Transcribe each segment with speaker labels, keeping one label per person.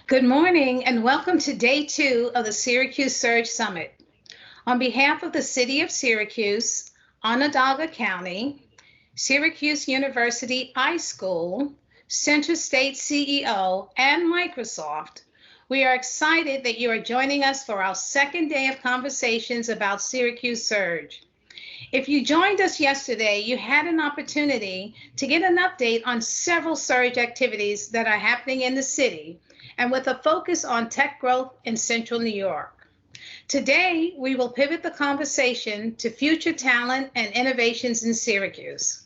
Speaker 1: Good morning and welcome to day 2 of the Syracuse Surge Summit. On behalf of the City of Syracuse, Onondaga County, Syracuse University iSchool, Central State CEO, and Microsoft, we are excited that you are joining us for our second day of conversations about Syracuse Surge. If you joined us yesterday, you had an opportunity to get an update on several Surge activities that are happening in the city, and with a focus on tech growth in Central New York. Today, we will pivot the conversation to future talent and innovations in Syracuse.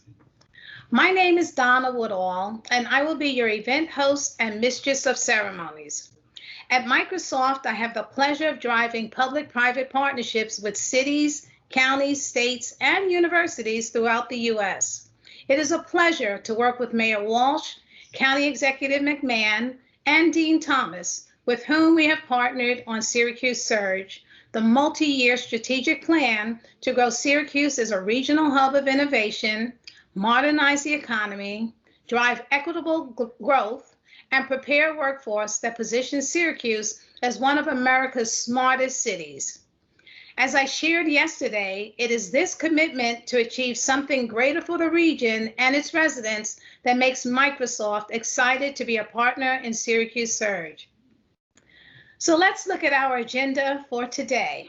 Speaker 1: My name is Donna Woodall, and I will be your event host and mistress of ceremonies. At Microsoft, I have the pleasure of driving public-private partnerships with cities, counties, states, and universities throughout the U.S. It is a pleasure to work with Mayor Walsh, County Executive McMahon, and Dean Thomas, with whom we have partnered on Syracuse Surge, the multi-year strategic plan to grow Syracuse as a regional hub of innovation, modernize the economy, drive equitable growth, and prepare a workforce that positions Syracuse as one of America's smartest cities. As I shared yesterday, it is this commitment to achieve something greater for the region and its residents that makes Microsoft excited to be a partner in Syracuse Surge. So let's look at our agenda for today.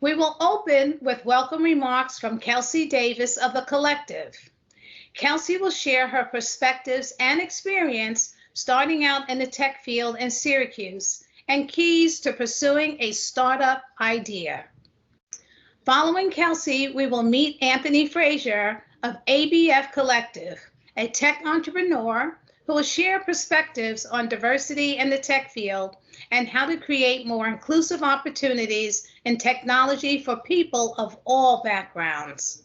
Speaker 1: We will open with welcome remarks from Kelsey Davis of The Collective. Kelsey will share her perspectives and experience starting out in the tech field in Syracuse and keys to pursuing a startup idea. Following Kelsey, we will meet Anthony Fraiser of ABF Collective, a tech entrepreneur who will share perspectives on diversity in the tech field and how to create more inclusive opportunities in technology for people of all backgrounds.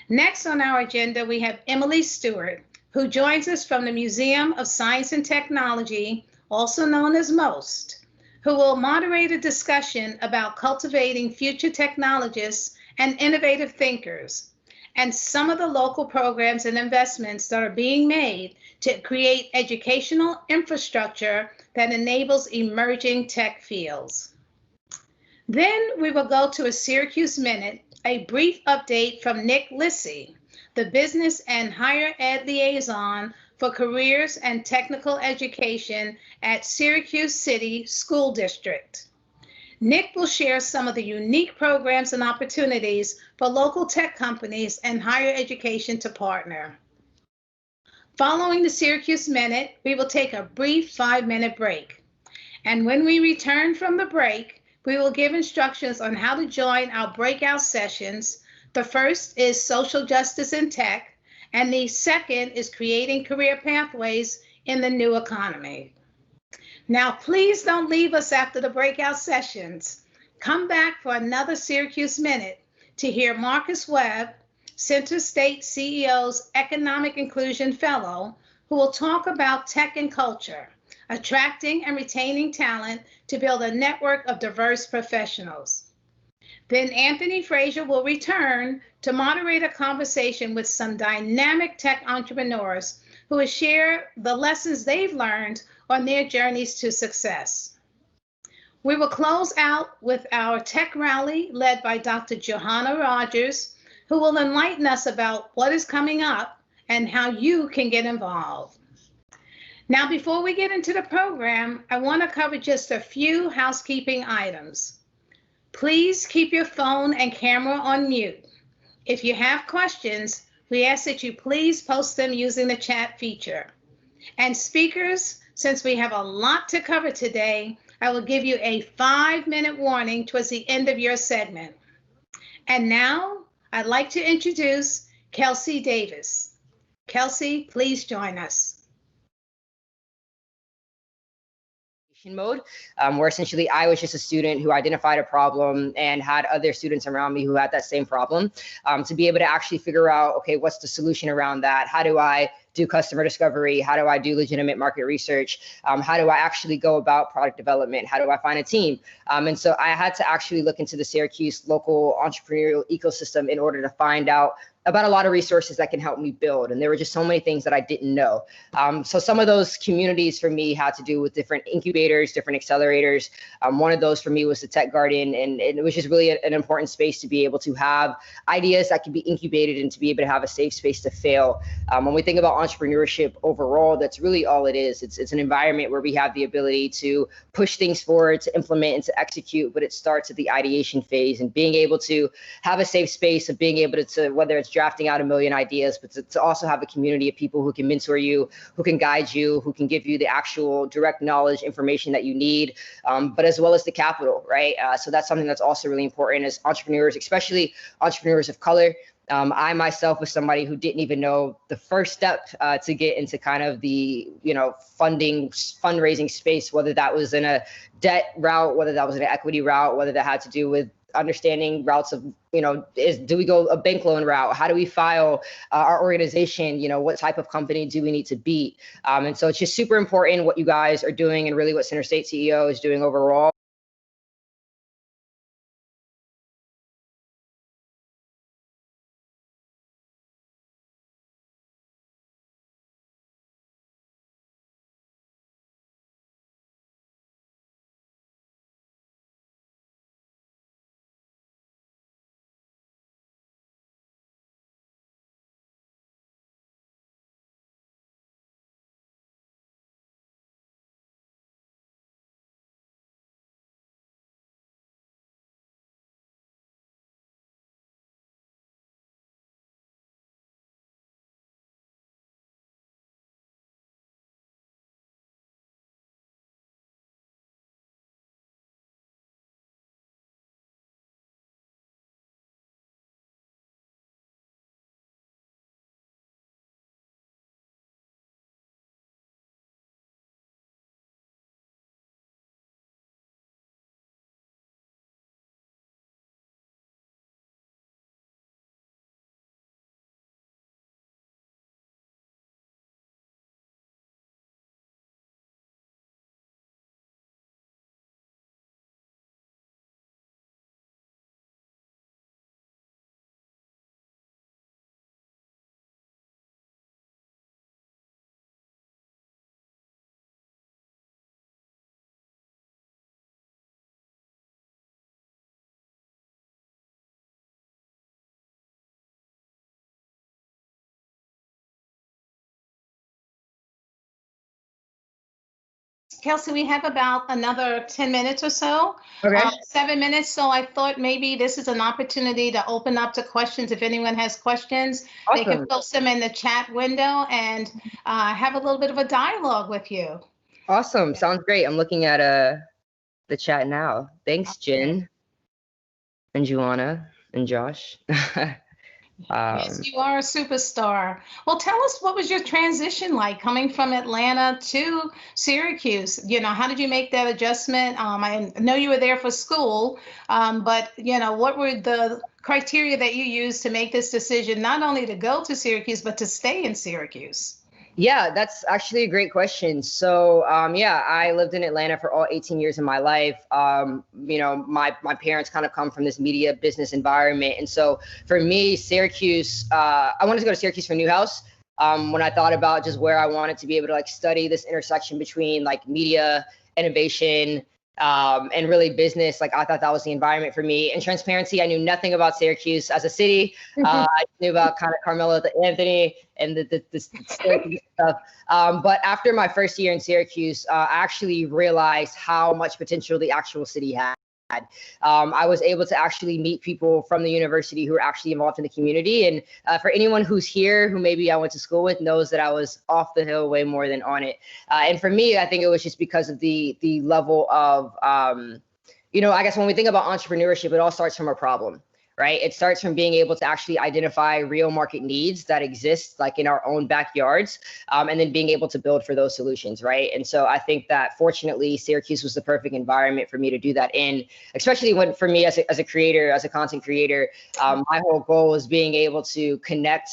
Speaker 1: Next on our agenda, we have Emily Stewart, who joins us from the Museum of Science and Technology, also known as MOST, who will moderate a discussion about cultivating future technologists and innovative thinkers, and some of the local programs and investments that are being made to create educational infrastructure that enables emerging tech fields. Then we will go to a Syracuse Minute, a brief update from Nick Lissy, the Business and Higher Ed Liaison for Careers and Technical Education at Syracuse City School District. Nick will share some of the unique programs and opportunities for local tech companies and higher education to partner. Following the Syracuse Minute, we will take a brief 5-minute break. And when we return from the break, we will give instructions on how to join our breakout sessions. The first is Social Justice in Tech, and the second is Creating Career Pathways in the New Economy. Now, please don't leave us after the breakout sessions. Come back for another Syracuse Minute to hear Marcus Webb, Central State CEO's Economic Inclusion Fellow, who will talk about tech and culture, attracting and retaining talent to build a network of diverse professionals. Then Anthony Fraiser will return to moderate a conversation with some dynamic tech entrepreneurs who will share the lessons they've learned on their journeys to success. We will close out with our tech rally led by Dr. Johanna Rogers, who will enlighten us about what is coming up and how you can get involved. Now, before we get into the program, I want to cover just a few housekeeping items. Please keep your phone and camera on mute. If you have questions, we ask that you please post them using the chat feature. And speakers, since we have a lot to cover today, I will give you a 5-minute warning towards the end of your segment. And now, I'd like to introduce Kelsey Davis. Kelsey, please join us.
Speaker 2: Mode, where essentially I was just a student who identified a problem and had other students around me who had that same problem, to be able to actually figure out, okay, what's the solution around that? How do I do customer discovery? How do I do legitimate market research? How do I actually go about product development? How do I find a team? And so I had to actually look into the Syracuse local entrepreneurial ecosystem in order to find out about a lot of resources that can help me build. And there were just so many things that I didn't know. So some of those communities for me had to do with different incubators, different accelerators. One of those for me was the Tech Garden. And it was just really an important space to be able to have ideas that could be incubated and to be able to have a safe space to fail. When we think about entrepreneurship overall, that's really all it is. It's an environment where we have the ability to push things forward, to implement and to execute, but it starts at the ideation phase, and being able to have a safe space of being able to whether it's drafting out a million ideas, but to also have a community of people who can mentor you, who can guide you, who can give you the actual direct knowledge, information that you need, but as well as the capital, right? So that's something that's also really important as entrepreneurs, especially entrepreneurs of color. I myself was somebody who didn't even know the first step to get into kind of the, fundraising space, whether that was in a debt route, whether that was an equity route, whether that had to do with understanding routes of, do we go a bank loan route? How do we file our organization? What type of company do we need to be? And so it's just super important what you guys are doing and really what Center State CEO is doing overall.
Speaker 1: Kelsey, we have about another 10 minutes or so,
Speaker 2: Okay.
Speaker 1: 7 minutes. So I thought maybe this is an opportunity to open up to questions. If anyone has questions, They can post them in the chat window and have a little bit of a dialogue with you.
Speaker 2: Awesome. Sounds great. I'm looking at the chat now. Thanks, Jen and Juana and Josh.
Speaker 1: Yes, you are a superstar. Well, tell us, what was your transition like coming from Atlanta to Syracuse? How did you make that adjustment? I know you were there for school, but what were the criteria that you used to make this decision, not only to go to Syracuse, but to stay in Syracuse?
Speaker 2: Yeah, that's actually a great question. So, I lived in Atlanta for all 18 years of my life. My parents kind of come from this media business environment. And so for me, Syracuse, I wanted to go to Syracuse for Newhouse. When I thought about just where I wanted to be able to study this intersection between media, innovation, and really business, I thought that was the environment for me. In transparency, I knew nothing about Syracuse as a city. I knew about kind of Carmelo Anthony and the Syracuse stuff. But after my first year in Syracuse, I actually realized how much potential the actual city had. I was able to actually meet people from the university who are actually involved in the community. And for anyone who's here, who maybe I went to school with, knows that I was off the hill way more than on it. And for me, I think it was just because of the level of, I guess when we think about entrepreneurship, it all starts from a problem. Right? It starts from being able to actually identify real market needs that exist in our own backyards, and then being able to build for those solutions, right? And so I think that fortunately Syracuse was the perfect environment for me to do that in, especially when for me as a creator, as a content creator, my whole goal was being able to connect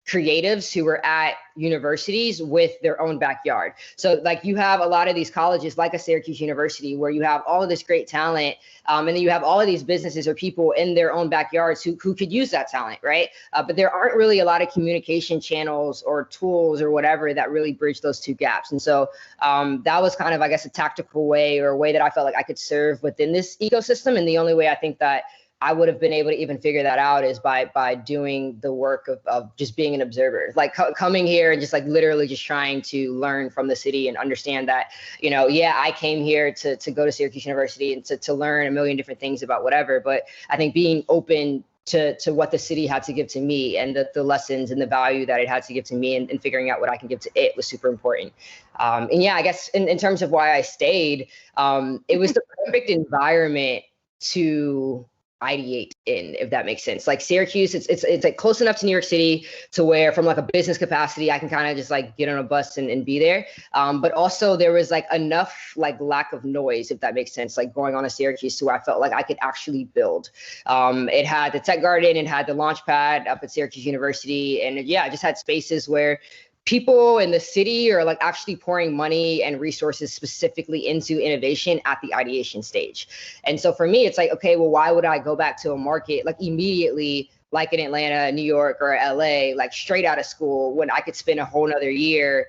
Speaker 2: creatives who were at universities with their own backyard. So like you have a lot of these colleges like a Syracuse University where you have all of this great talent, and then you have all of these businesses or people in their own backyards who could use that talent, right? But there aren't really a lot of communication channels or tools or whatever that really bridge those two gaps. And so that was kind of, I guess, a tactical way or a way that I felt like I could serve within this ecosystem. And the only way I think that I would have been able to even figure that out is by doing the work of just being an observer, like coming here and just like literally just trying to learn from the city and understand that, you know, yeah, I came here to go to Syracuse University and to learn a million different things about whatever. But I think being open to what the city had to give to me and the lessons and the value that it had to give to me and figuring out what I can give to it was super important. And yeah, I guess in terms of why I stayed, it was the perfect environment to ideate in, if that makes sense. Like Syracuse, it's like close enough to New York City to where from like a business capacity, I can kind of just like get on a bus and be there. But also there was like enough like lack of noise, if that makes sense, like going on to Syracuse to where I felt like I could actually build. It had the tech garden, it had the launch pad up at Syracuse University. And yeah, I just had spaces where people in the city are like actually pouring money and resources specifically into innovation at the ideation stage. And so for me, it's like, okay, well, why would I go back to a market like immediately, like in Atlanta, New York, or LA, like straight out of school when I could spend a whole nother year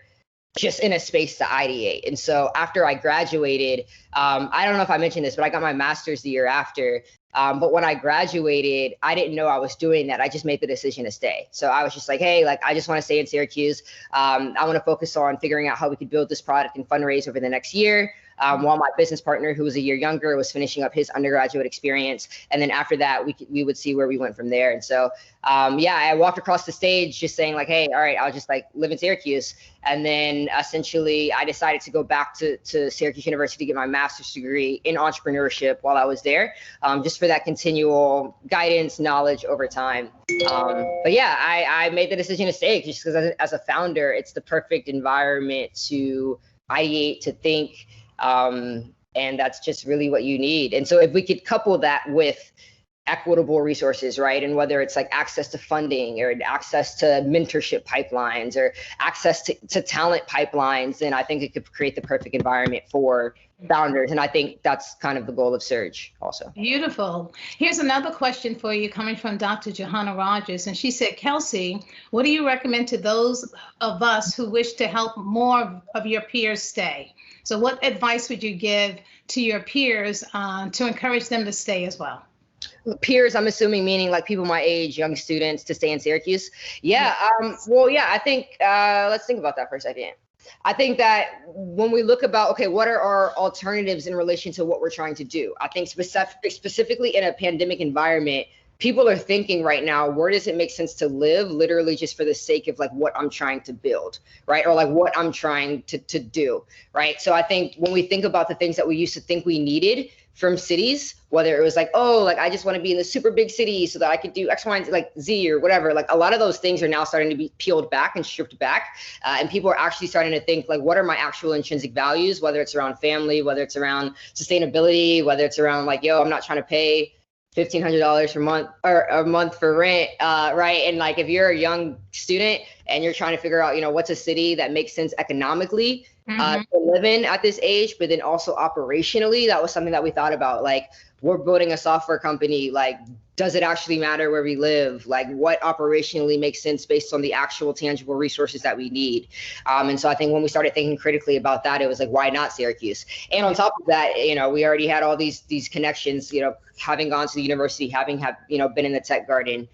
Speaker 2: just in a space to ideate? And so after I graduated, I don't know if I mentioned this, but I got my master's the year after. But when I graduated, I didn't know I was doing that. I just made the decision to stay. So I was just like, hey, like, I just want to stay in Syracuse. I want to focus on figuring out how we could build this product and fundraise over the next year. While my business partner, who was a year younger, was finishing up his undergraduate experience. And then after that, we would see where we went from there. And so, yeah, I walked across the stage just saying like, hey, all right, I'll just like live in Syracuse. And then essentially I decided to go back to Syracuse University to get my master's degree in entrepreneurship while I was there, just for that continual guidance, knowledge over time. But yeah, I made the decision to stay just because as a founder, it's the perfect environment to ideate, to think. And that's just really what you need. And so if we could couple that with equitable resources, right? And whether it's like access to funding or access to mentorship pipelines or access to talent pipelines, then I think it could create the perfect environment for founders. And I think that's kind of the goal of Surge also.
Speaker 1: Beautiful. Here's another question for you coming from Dr. Johanna Rogers. And she said, Kelsey, what do you recommend to those of us who wish to help more of your peers stay? So what advice would you give to your peers to encourage them to stay as well?
Speaker 2: Peers, I'm assuming meaning like people my age, young students, to stay in Syracuse. Yeah. Well, yeah, I think let's think about that for a second. I think that when we look about, okay, what are our alternatives in relation to what we're trying to do? I think specifically in a pandemic environment, people are thinking right now, where does it make sense to live literally just for the sake of like what I'm trying to build, right? Or like what I'm trying to do, right? So I think when we think about the things that we used to think we needed from cities, whether it was like, oh, like I just want to be in the super big city so that I could do X, Y, and Z, like Z or whatever. Like a lot of those things are now starting to be peeled back and stripped back. And people are actually starting to think like, what are my actual intrinsic values, whether it's around family, whether it's around sustainability, whether it's around like, yo, I'm not trying to pay $1,500 per month or a month for rent, right? And like if you're a young student and you're trying to figure out, you know, what's a city that makes sense economically to live in at this age, but then also operationally, that was something that we thought about. Like, we're building a software company. Like, does it actually matter where we live? Like, what operationally makes sense based on the actual tangible resources that we need? And so I think when we started thinking critically about that, it was like, why not Syracuse? And on top of that, you know, we already had all these connections, you know, having gone to the university, having been in the tech garden,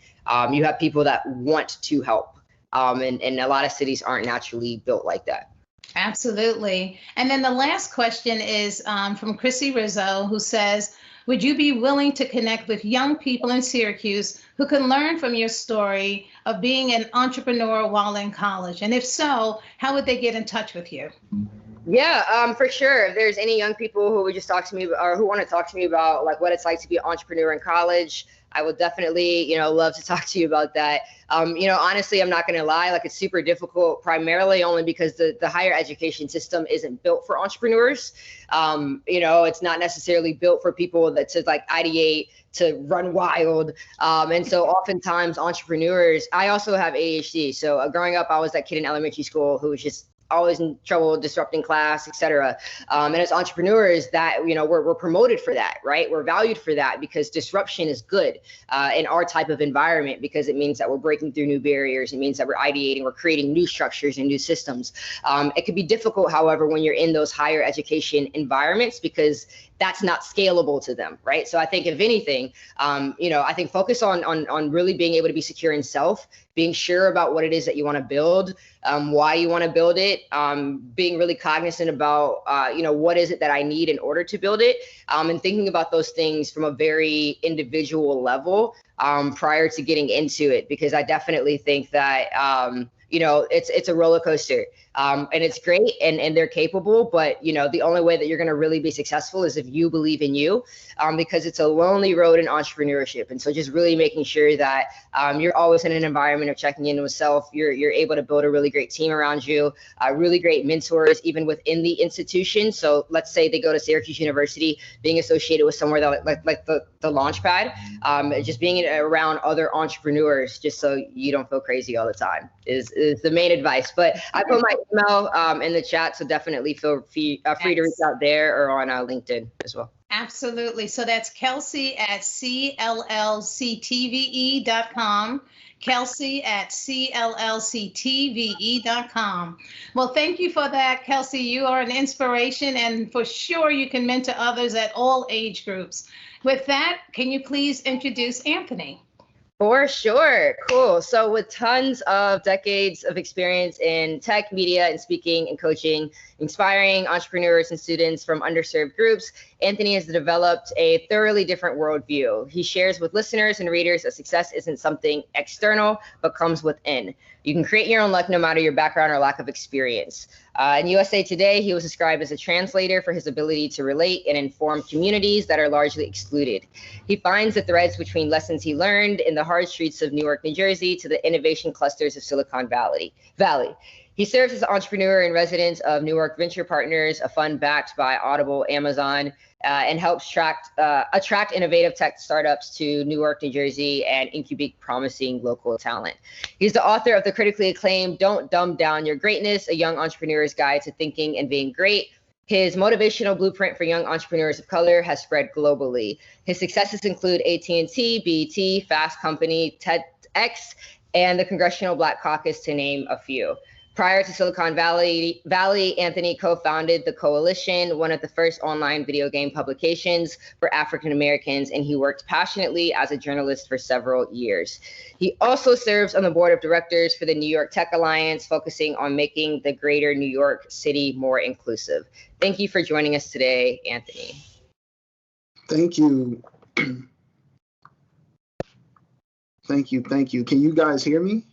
Speaker 2: you have people that want to help. And a lot of cities aren't naturally built like that.
Speaker 1: Absolutely. And then the last question is from Chrissy Rizzo, who says, would you be willing to connect with young people in Syracuse who can learn from your story of being an entrepreneur while in college? And if so, how would they get in touch with you?
Speaker 2: Yeah, for sure. If there's any young people who would just talk to me or who want to talk to me about like what it's like to be an entrepreneur in college, I will definitely, love to talk to you about that. Honestly, I'm not going to lie, like it's super difficult, primarily only because the higher education system isn't built for entrepreneurs. It's not necessarily built for people that to like ideate, to run wild. And so oftentimes entrepreneurs, I also have ADHD. So growing up, I was that kid in elementary school who was just always in trouble, disrupting class, et cetera. And as entrepreneurs, that, we're promoted for that, right? We're valued for that because disruption is good in our type of environment, because it means that we're breaking through new barriers. It means that we're ideating, we're creating new structures and new systems. It could be difficult, however, when you're in those higher education environments, because that's not scalable to them, right? So I think if anything, I think focus on really being able to be secure in self, being sure about what it is that you want to build, why you want to build it, being really cognizant about, what is it that I need in order to build it, and thinking about those things from a very individual level prior to getting into it, because I definitely think that, it's a roller coaster. And it's great and they're capable, but the only way that you're going to really be successful is if you believe in you, because it's a lonely road in entrepreneurship. And so just really making sure that you're always in an environment of checking in with self. You're able to build a really great team around you, really great mentors, even within the institution. So let's say they go to Syracuse University, being associated with somewhere that like the Launchpad, just being around other entrepreneurs, just so you don't feel crazy all the time is the main advice. But I put my email in the chat, so definitely feel free to reach out there or on LinkedIn as well.
Speaker 1: Absolutely. So that's Kelsey at CLLCTVE.com. Kelsey at CLLCTVE.com. Well, thank you for that, Kelsey. You are an inspiration, and for sure you can mentor others at all age groups. With that, can you please introduce Anthony?
Speaker 2: For sure. Cool. So with tons of decades of experience in tech, media, and speaking and coaching, inspiring entrepreneurs and students from underserved groups, Anthony has developed a thoroughly different worldview. He shares with listeners and readers that success isn't something external, but comes within. You can create your own luck no matter your background or lack of experience. In USA Today, he was described as a translator for his ability to relate and inform communities that are largely excluded. He finds the threads between lessons he learned in the hard streets of Newark, New Jersey, to the innovation clusters of Silicon Valley. He serves as the entrepreneur in residence of Newark Venture Partners, a fund backed by Audible, Amazon, and helps attract innovative tech startups to Newark, New Jersey, and incubate promising local talent. He's the author of the critically acclaimed Don't Dumb Down Your Greatness, a young entrepreneur's guide to thinking and being great. His motivational blueprint for young entrepreneurs of color has spread globally. His successes include AT&T, BET, Fast Company, TEDx, and the Congressional Black Caucus, to name a few. Prior to Silicon Valley, Anthony co-founded The Coalition, one of the first online video game publications for African Americans, and he worked passionately as a journalist for several years. He also serves on the board of directors for the New York Tech Alliance, focusing on making the greater New York City more inclusive. Thank you for joining us today, Anthony.
Speaker 3: Thank you. Thank you. Can you guys hear me?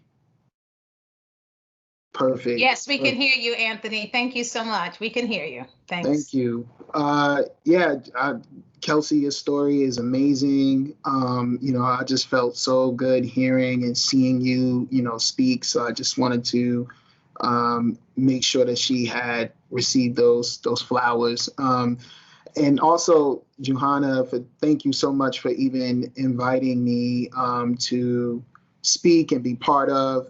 Speaker 3: Perfect.
Speaker 1: Yes, we can hear you, Anthony. Thank you so much. We can hear you. Thanks.
Speaker 3: Thank you. Kelsey, your story is amazing. I just felt so good hearing and seeing you, speak. So I just wanted to make sure that she had received those flowers. And also, Johanna, thank you so much for even inviting me to speak and be part of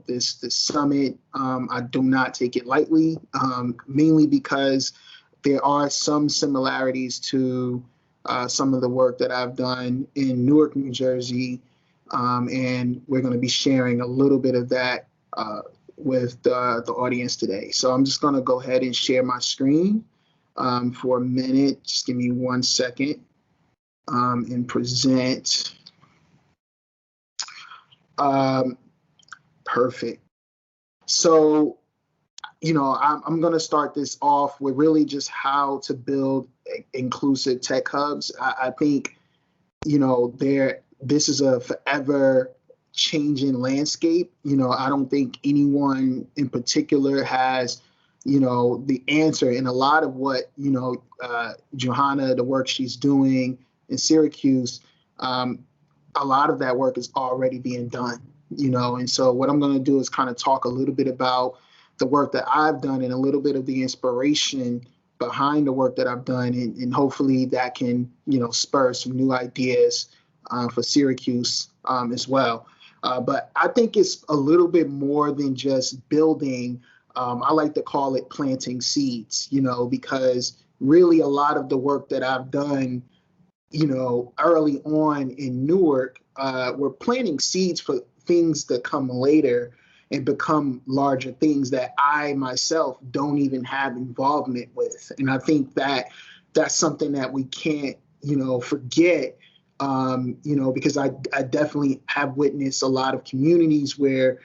Speaker 3: this summit. I do not take it lightly, mainly because there are some similarities to some of the work that I've done in Newark, New Jersey, and we're going to be sharing a little bit of that with the audience today. So I'm just going to go ahead and share my screen for a minute. Just give me 1 second and present. Perfect. So, I'm going to start this off with really just how to build inclusive tech hubs. I think, this is a forever changing landscape. I don't think anyone in particular has, the answer. And a lot of what, Johanna, the work she's doing in Syracuse, a lot of that work is already being done, and so what I'm going to do is kind of talk a little bit about the work that I've done and a little bit of the inspiration behind the work that I've done, and hopefully that can, spur some new ideas for Syracuse as well. But I think it's a little bit more than just building. I like to call it planting seeds, because really a lot of the work that I've done, early on in Newark, we're planting seeds for things that come later and become larger things that I myself don't even have involvement with. And I think that that's something that we can't, forget, because I definitely have witnessed a lot of communities where,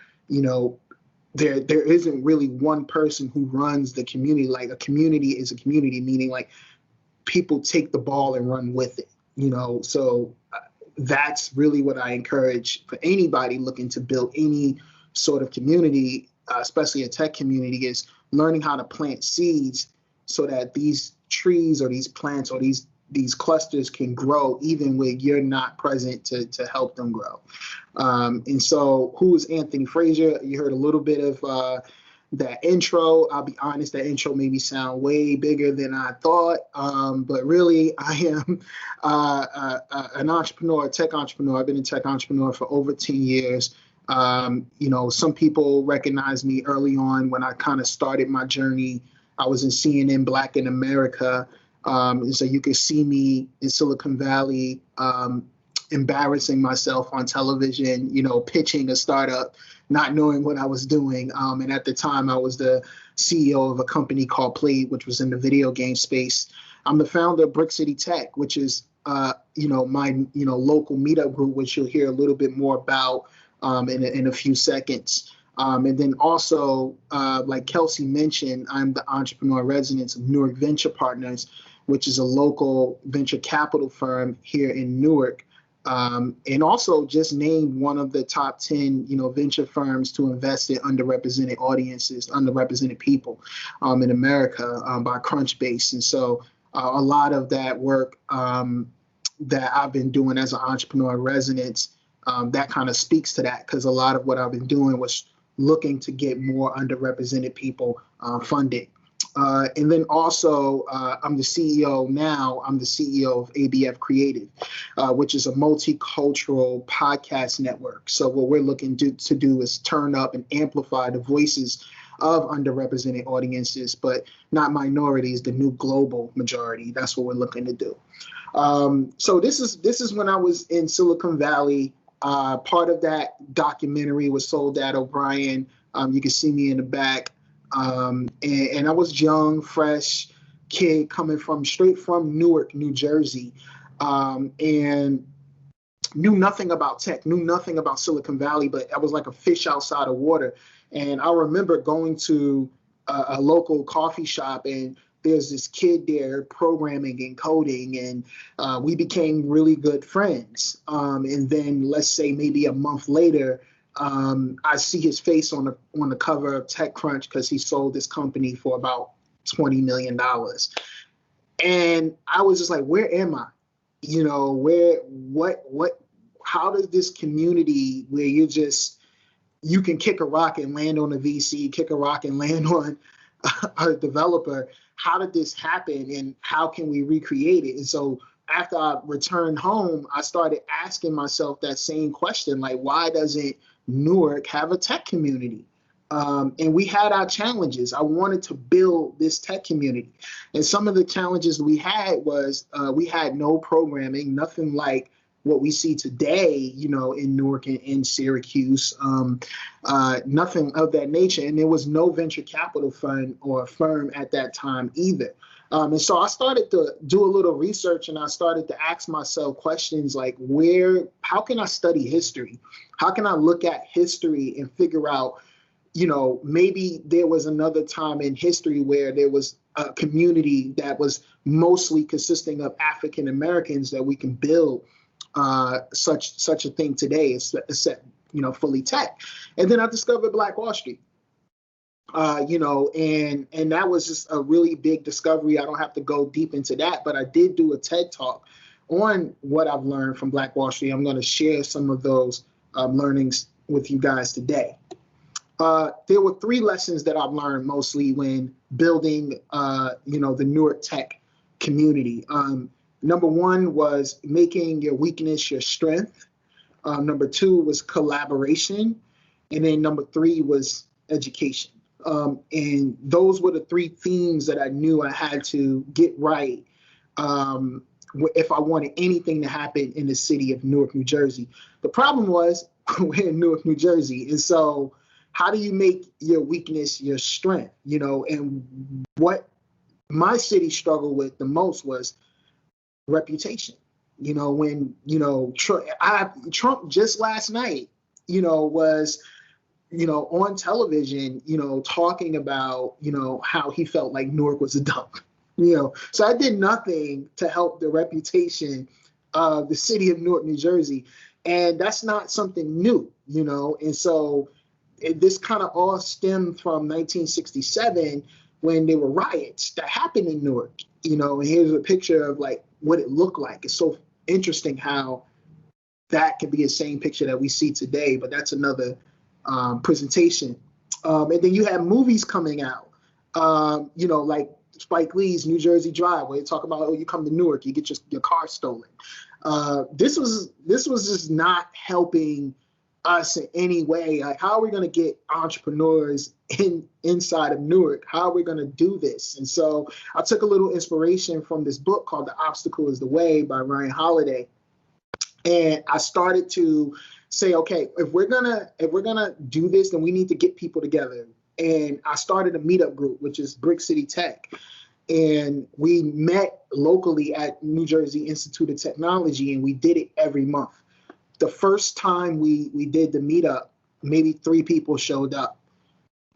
Speaker 3: there isn't really one person who runs the community. Like, a community is a community, meaning like people take the ball and run with it, so that's really what I encourage for anybody looking to build any sort of community, especially a tech community, is learning how to plant seeds so that these trees or these plants or these clusters can grow even when you're not present to help them grow. And so, who is Anthony Fraiser? You heard a little bit of that intro. I'll be honest, that intro made me sound way bigger than I thought. But really, I am an entrepreneur, a tech entrepreneur. I've been a tech entrepreneur for over 10 years. Some people recognize me early on when I kind of started my journey. I was in CNN Black in America. And so you can see me in Silicon Valley, embarrassing myself on television, pitching a startup, not knowing what I was doing. And at the time, I was the CEO of a company called Play, which was in the video game space. I'm the founder of Brick City Tech, which is, my, local meetup group, which you'll hear a little bit more about in a few seconds. And then also, like Kelsey mentioned, I'm the entrepreneur in residence of Newark Venture Partners, which is a local venture capital firm here in Newark. And also just named one of the top 10, venture firms to invest in underrepresented audiences, underrepresented people in America by Crunchbase. And so a lot of that work that I've been doing as an entrepreneur in residence, that kind of speaks to that, because a lot of what I've been doing was looking to get more underrepresented people funded. And then also, I'm the CEO now. I'm the CEO of ABF Creative, which is a multicultural podcast network. So what we're looking to do is turn up and amplify the voices of underrepresented audiences, but not minorities, the new global majority. That's what we're looking to do. So this is when I was in Silicon Valley. Part of that documentary was sold at O'Brien. You can see me in the back. And I was young, fresh kid coming straight from Newark, New Jersey, and knew nothing about tech, knew nothing about Silicon Valley, but I was like a fish outside of water. And I remember going to a local coffee shop, and there's this kid there programming and coding, and we became really good friends. And then let's say maybe a month later, I see his face on the cover of TechCrunch because he sold this company for about $20 million. And I was just like, where am I? How does this community where you can kick a rock and land on a VC, kick a rock and land on a developer, how did this happen and how can we recreate it? And so after I returned home, I started asking myself that same question, like, why doesn't Newark have a tech community? And we had our challenges. I wanted to build this tech community. And some of the challenges we had was we had no programming, nothing like what we see today, in Newark and in Syracuse, nothing of that nature. And there was no venture capital fund or firm at that time either. And so I started to do a little research, and I started to ask myself questions like, how can I study history? How can I look at history and figure out, maybe there was another time in history where there was a community that was mostly consisting of African Americans that we can build such a thing today, except, fully tech. And then I discovered Black Wall Street. And that was just a really big discovery. I don't have to go deep into that, but I did do a TED Talk on what I've learned from Black Wall Street. I'm going to share some of those learnings with you guys today. There were 3 lessons that I've learned mostly when building, the Newark tech community. Number 1 was making your weakness your strength. Number 2 was collaboration. And then number 3 was education. And those were the 3 themes that I knew I had to get right if I wanted anything to happen in the city of Newark, New Jersey. The problem was we're in Newark, New Jersey. And so how do you make your weakness your strength? And what my city struggled with the most was reputation. When, Trump just last night, was, on television, talking about, how he felt like Newark was a dump. So I did nothing to help the reputation of the city of Newark, New Jersey. And that's not something new, and so this kind of all stemmed from 1967 when there were riots that happened in Newark, and here's a picture of like what it looked like. It's so interesting how that could be the same picture that we see today, but that's another presentation. And then you have movies coming out, like Spike Lee's New Jersey Drive, where they talk about, oh, you come to Newark, you get your car stolen. This was just not helping us in any way. Like, how are we going to get entrepreneurs inside of Newark? How are we going to do this? And so I took a little inspiration from this book called The Obstacle is the Way by Ryan Holiday. And I started to say, okay, if we're gonna do this, then we need to get people together. And I started a meetup group, which is Brick City Tech. And we met locally at New Jersey Institute of Technology, and we did it every month. The first time we did the meetup, maybe 3 people showed up.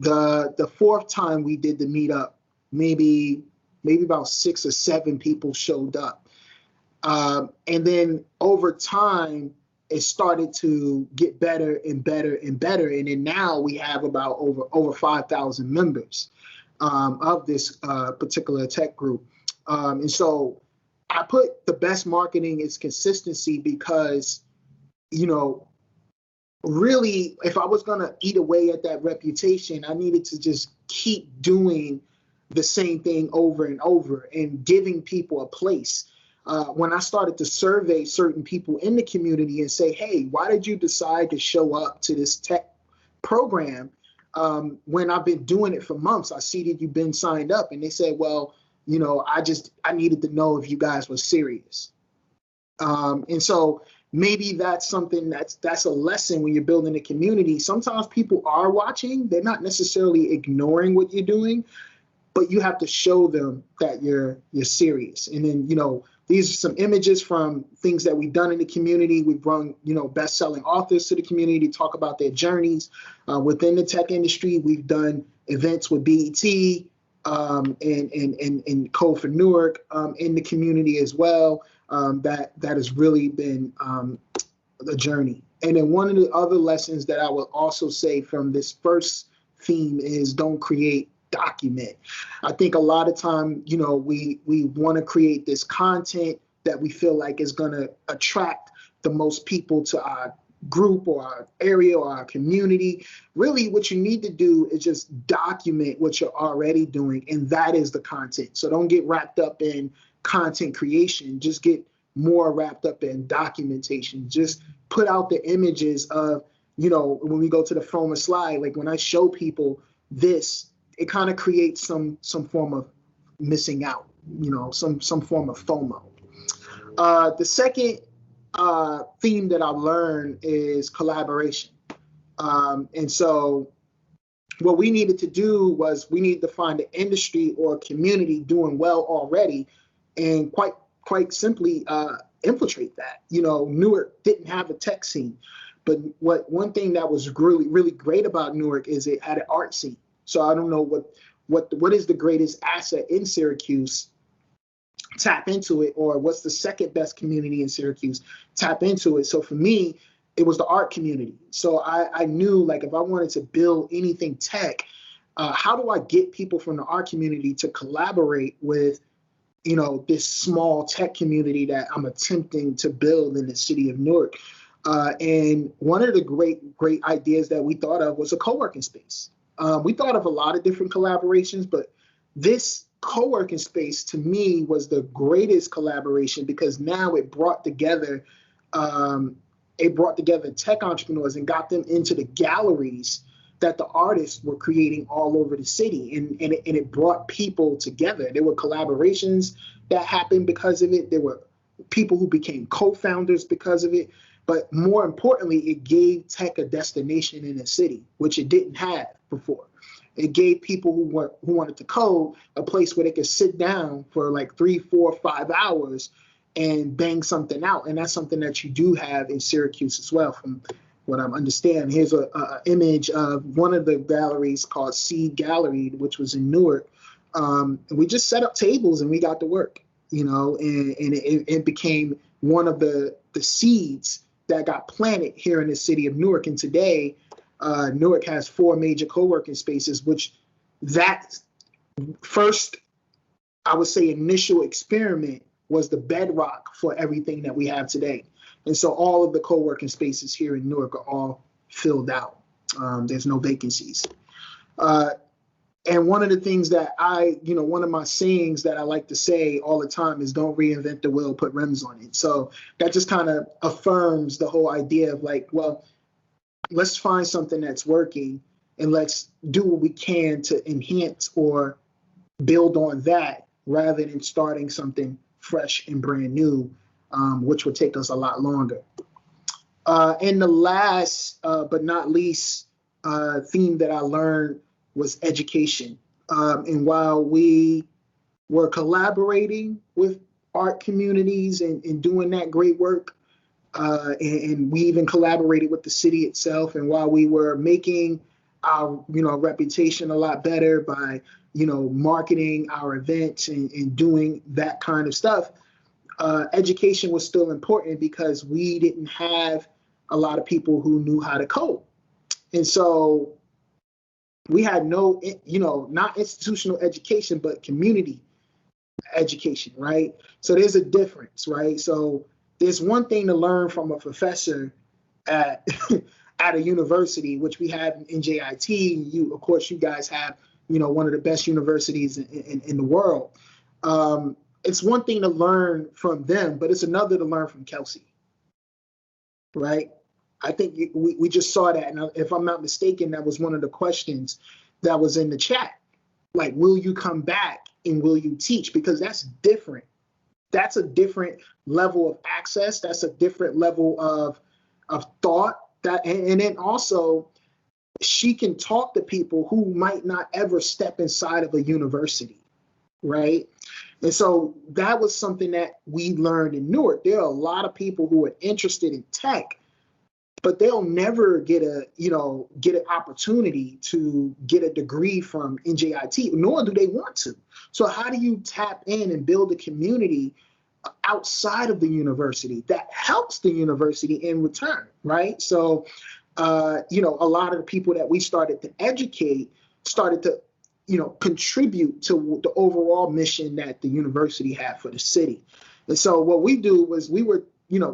Speaker 3: The fourth time we did the meetup, maybe about 6 or 7 people showed up. And then over time, it started to get better and better and better. And then now we have about over 5,000 members of this particular tech group. And so I put the best marketing is consistency because, really, if I was going to eat away at that reputation, I needed to just keep doing the same thing over and over and giving people a place. When I started to survey certain people in the community and say, hey, why did you decide to show up to this tech program when I've been doing it for months? I see that you've been signed up. And they said, well, I needed to know if you guys were serious. And so maybe that's something that's a lesson when you're building a community. Sometimes people are watching. They're not necessarily ignoring what you're doing, but you have to show them that you're serious. And then, these are some images from things that we've done in the community. We've brought, best-selling authors to the community to talk about their journeys within the tech industry. We've done events with BET and Code for Newark in the community as well. That has really been the journey. And then one of the other lessons that I will also say from this first theme is don't create, document. I think a lot of time, we want to create this content that we feel like is going to attract the most people to our group or our area or our community. Really, what you need to do is just document what you're already doing, and that is the content. So don't get wrapped up in content creation. Just get more wrapped up in documentation. Just put out the images of, when we go to the former slide, like when I show people this, it kind of creates some form of missing out, some form of FOMO. The second theme that I've learned is collaboration. And so what we needed to do was we needed to find an industry or a community doing well already and quite simply infiltrate that. Newark didn't have a tech scene, but one thing that was really, really great about Newark is it had an art scene. So I don't know what is the greatest asset in Syracuse, tap into it, or what's the second best community in Syracuse, tap into it. So for me, it was the art community. So I knew, like, if I wanted to build anything tech, how do I get people from the art community to collaborate with this small tech community that I'm attempting to build in the city of Newark. And one of the great ideas that we thought of was a co-working space. We thought of a lot of different collaborations, but this co-working space to me was the greatest collaboration because now it brought together tech entrepreneurs and got them into the galleries that the artists were creating all over the city, and it brought people together. There were collaborations that happened because of it. There were people who became co-founders because of it. But more importantly, it gave tech a destination in the city, which it didn't have before. It gave people who wanted to code a place where they could sit down for like 3, 4, 5 hours and bang something out. And that's something that you do have in Syracuse as well, from what I'm understanding. Here's an image of one of the galleries called Seed Gallery, which was in Newark. And we just set up tables and we got to work, and it became one of the seeds that got planted here in the city of Newark. And today, Newark has 4 major co-working spaces, which that first, I would say, initial experiment was the bedrock for everything that we have today. And so all of the co-working spaces here in Newark are all filled out. There's no vacancies. And one of the things that one of my sayings that I like to say all the time is don't reinvent the wheel, put rims on it. So that just kind of affirms the whole idea of like, well, let's find something that's working and let's do what we can to enhance or build on that rather than starting something fresh and brand new, which would take us a lot longer. And the last but not least theme that I learned was education. And while we were collaborating with art communities and doing that great work, and we even collaborated with the city itself, and while we were making our reputation a lot better by marketing our events and doing that kind of stuff, education was still important because we didn't have a lot of people who knew how to code. And so we had no, not institutional education, but community education, right? So there's a difference, right? So there's one thing to learn from a professor at at a university, which we have in NJIT. Of course, you guys have, one of the best universities in the world. It's one thing to learn from them, but it's another to learn from Kelsey, right? I think we just saw that, and if I'm not mistaken, that was one of the questions that was in the chat. Like, will you come back and will you teach? Because that's different. That's a different level of access. That's a different level of thought. And then also, she can talk to people who might not ever step inside of a university, right? And so that was something that we learned in Newark. There are a lot of people who are interested in tech, but they'll never get an opportunity to get a degree from NJIT, nor do they want to. So how do you tap in and build a community outside of the university that helps the university in return, right? So, a lot of the people that we started to educate started to, contribute to the overall mission that the university had for the city. And so what we do was we were,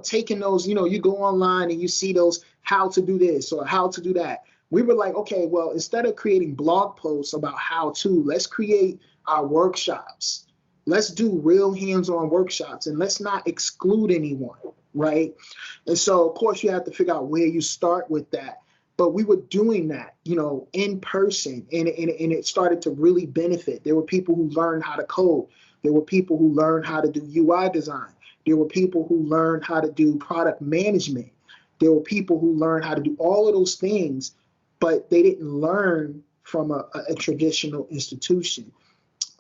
Speaker 3: taking those, you go online and you see those how to do this or how to do that. We were like, okay, well, instead of creating blog posts about how to, let's create our workshops. Let's do real hands-on workshops and let's not exclude anyone, right? And so, of course, you have to figure out where you start with that. But we were doing that, in person, and it started to really benefit. There were people who learned how to code. There were people who learned how to do UI design. There were people who learned how to do product management. There were people who learned how to do all of those things, but they didn't learn from a traditional institution.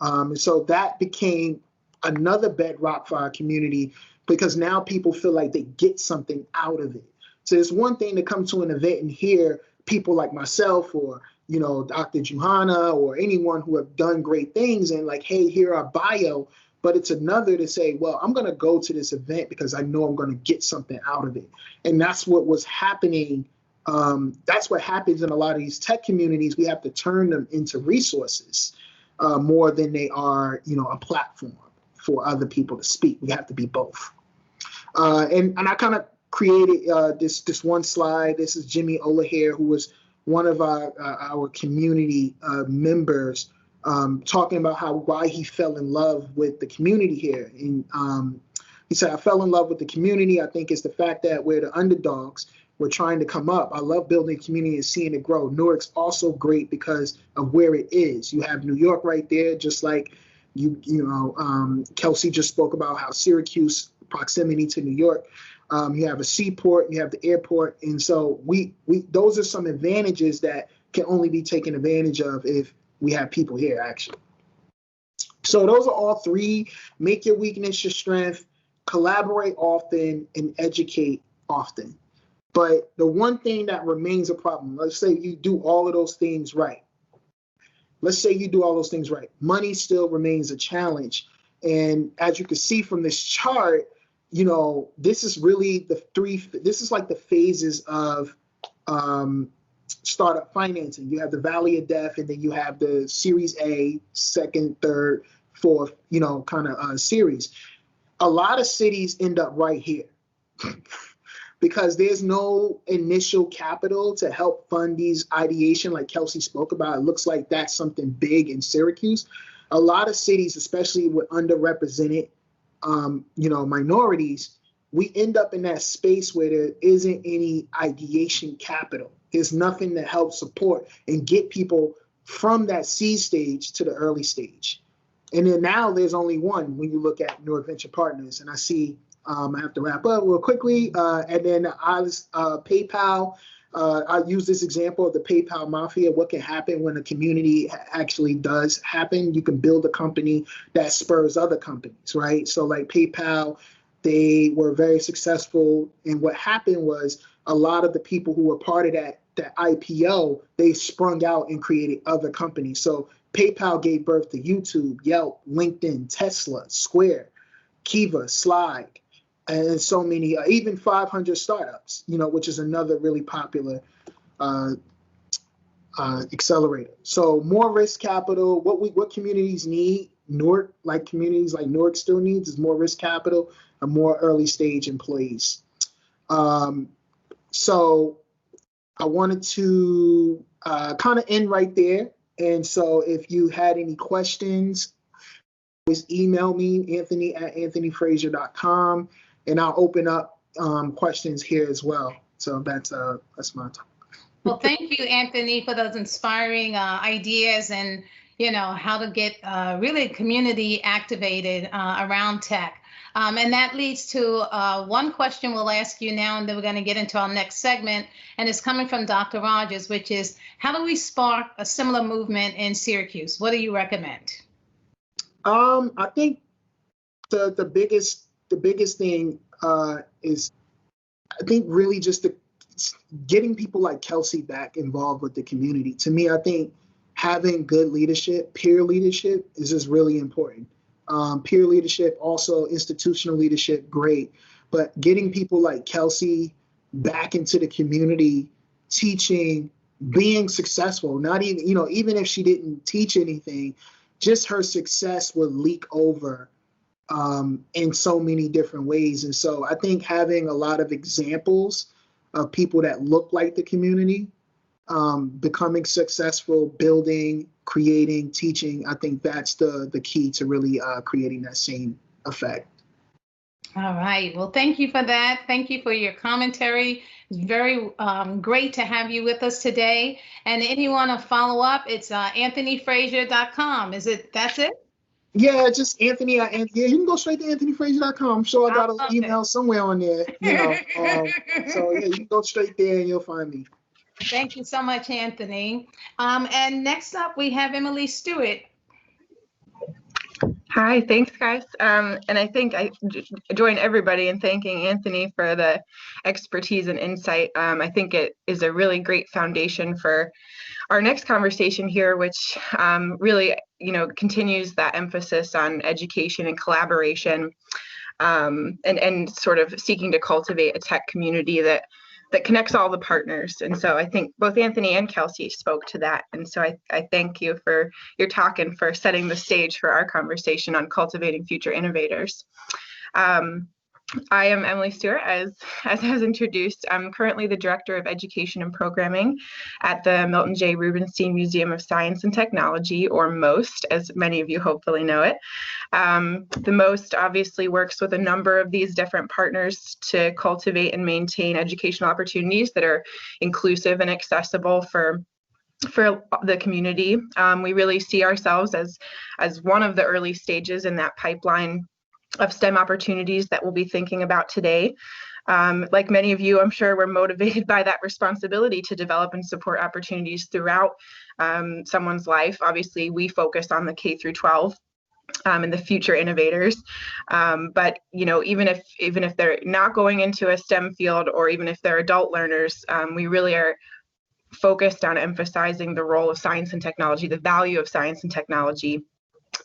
Speaker 3: And so that became another bedrock for our community because now people feel like they get something out of it. So it's one thing to come to an event and hear people like myself or, Dr. Johanna or anyone who have done great things and like, hey, here our bio. But it's another to say, well, I'm going to go to this event because I know I'm going to get something out of it. And that's what was happening. That's what happens in a lot of these tech communities. We have to turn them into resources more than they are, a platform. for other people to speak. We have to be both. And I kind of created this one slide. This is Jimmy Olahere, who was one of our community members, talking about why he fell in love with the community here. And he said, I fell in love with the community. I think it's the fact that we're the underdogs. We're trying to come up. I love building a community and seeing it grow. Newark's also great because of where it is. You have New York right there, just like Kelsey just spoke about how Syracuse, proximity to New York. You have a seaport, you have the airport, and so we those are some advantages that can only be taken advantage of if we have people here, actually. So those are all three. Make your weakness your strength, collaborate often, and educate often. But the one thing that remains a problem, let's say you do all of those things right. Let's say you do all those things right. Money still remains a challenge. And as you can see from this chart, this is really this is like the phases of startup financing. You have the Valley of Death, and then you have the Series A, second, third, fourth, kind of series. A lot of cities end up right here because there's no initial capital to help fund these ideation like Kelsey spoke about. It looks like that's something big in Syracuse. A lot of cities, especially with underrepresented minorities, we end up in that space where there isn't any ideation capital. There's nothing to help support and get people from that seed stage to the early stage. And then now there's only one when you look at Newark Venture Partners. And I see I have to wrap up real quickly. And then PayPal. I use this example of the PayPal mafia. What can happen when a community actually does happen? You can build a company that spurs other companies, right? So like PayPal, they were very successful. And what happened was a lot of the people who were part of that IPO, they sprung out and created other companies. So PayPal gave birth to YouTube, Yelp, LinkedIn, Tesla, Square, Kiva, Slide, and so many, even 500 startups, which is another really popular accelerator. So more risk capital. What communities need, Newark, like communities like Newark still needs, is more risk capital and more early stage employees. So I wanted to kind of end right there. And so if you had any questions, always email me, Anthony@anthonyfraiser.com, and I'll open up questions here as well. So that's my time.
Speaker 1: Well, thank you, Anthony, for those inspiring ideas and, how to get really community activated around tech. And that leads to one question we'll ask you now, and then we're going to get into our next segment. And it's coming from Dr. Rogers, which is, how do we spark a similar movement in Syracuse? What do you recommend?
Speaker 3: I think the biggest thing is, I think really just getting people like Kelsey back involved with the community. To me, I think having good leadership, peer leadership, is just really important. Peer leadership, also institutional leadership, great. But getting people like Kelsey back into the community, teaching, being successful, not even, even if she didn't teach anything, just her success would leak over in so many different ways. And so I think having a lot of examples of people that look like the community, becoming successful, building, creating, teaching, I think that's the key to really creating that same effect.
Speaker 1: All right. Well, thank you for that. Thank you for your commentary. It's very great to have you with us today. And if you want to follow up, it's anthonyfraiser.com. That's it?
Speaker 3: Yeah, just Anthony. Yeah, you can go straight to anthonyfraiser.com. I'm sure I got an email somewhere on there. So yeah, you can go straight there and you'll find me.
Speaker 1: Thank you so much, Anthony. And next up, we have Emily Stewart.
Speaker 4: Hi, thanks, guys. And I think I join everybody in thanking Anthony for the expertise and insight. I think it is a really great foundation for our next conversation here, which really, continues that emphasis on education and collaboration, and sort of seeking to cultivate a tech community that that connects all the partners. And so I think both Anthony and Kelsey spoke to that. And so I thank you for your talk and for setting the stage for our conversation on cultivating future innovators. I am Emily Stewart, as I was introduced. I'm currently the Director of Education and Programming at the Milton J. Rubenstein Museum of Science and Technology, or MOST, as many of you hopefully know it. The MOST obviously works with a number of these different partners to cultivate and maintain educational opportunities that are inclusive and accessible for the community. We really see ourselves as one of the early stages in that pipeline of STEM opportunities that we'll be thinking about today. Like many of you, I'm sure we're motivated by that responsibility to develop and support opportunities throughout someone's life. Obviously, we focus on the K through 12 and the future innovators. But even if they're not going into a STEM field, or even if they're adult learners, we really are focused on emphasizing the role of science and technology, the value of science and technology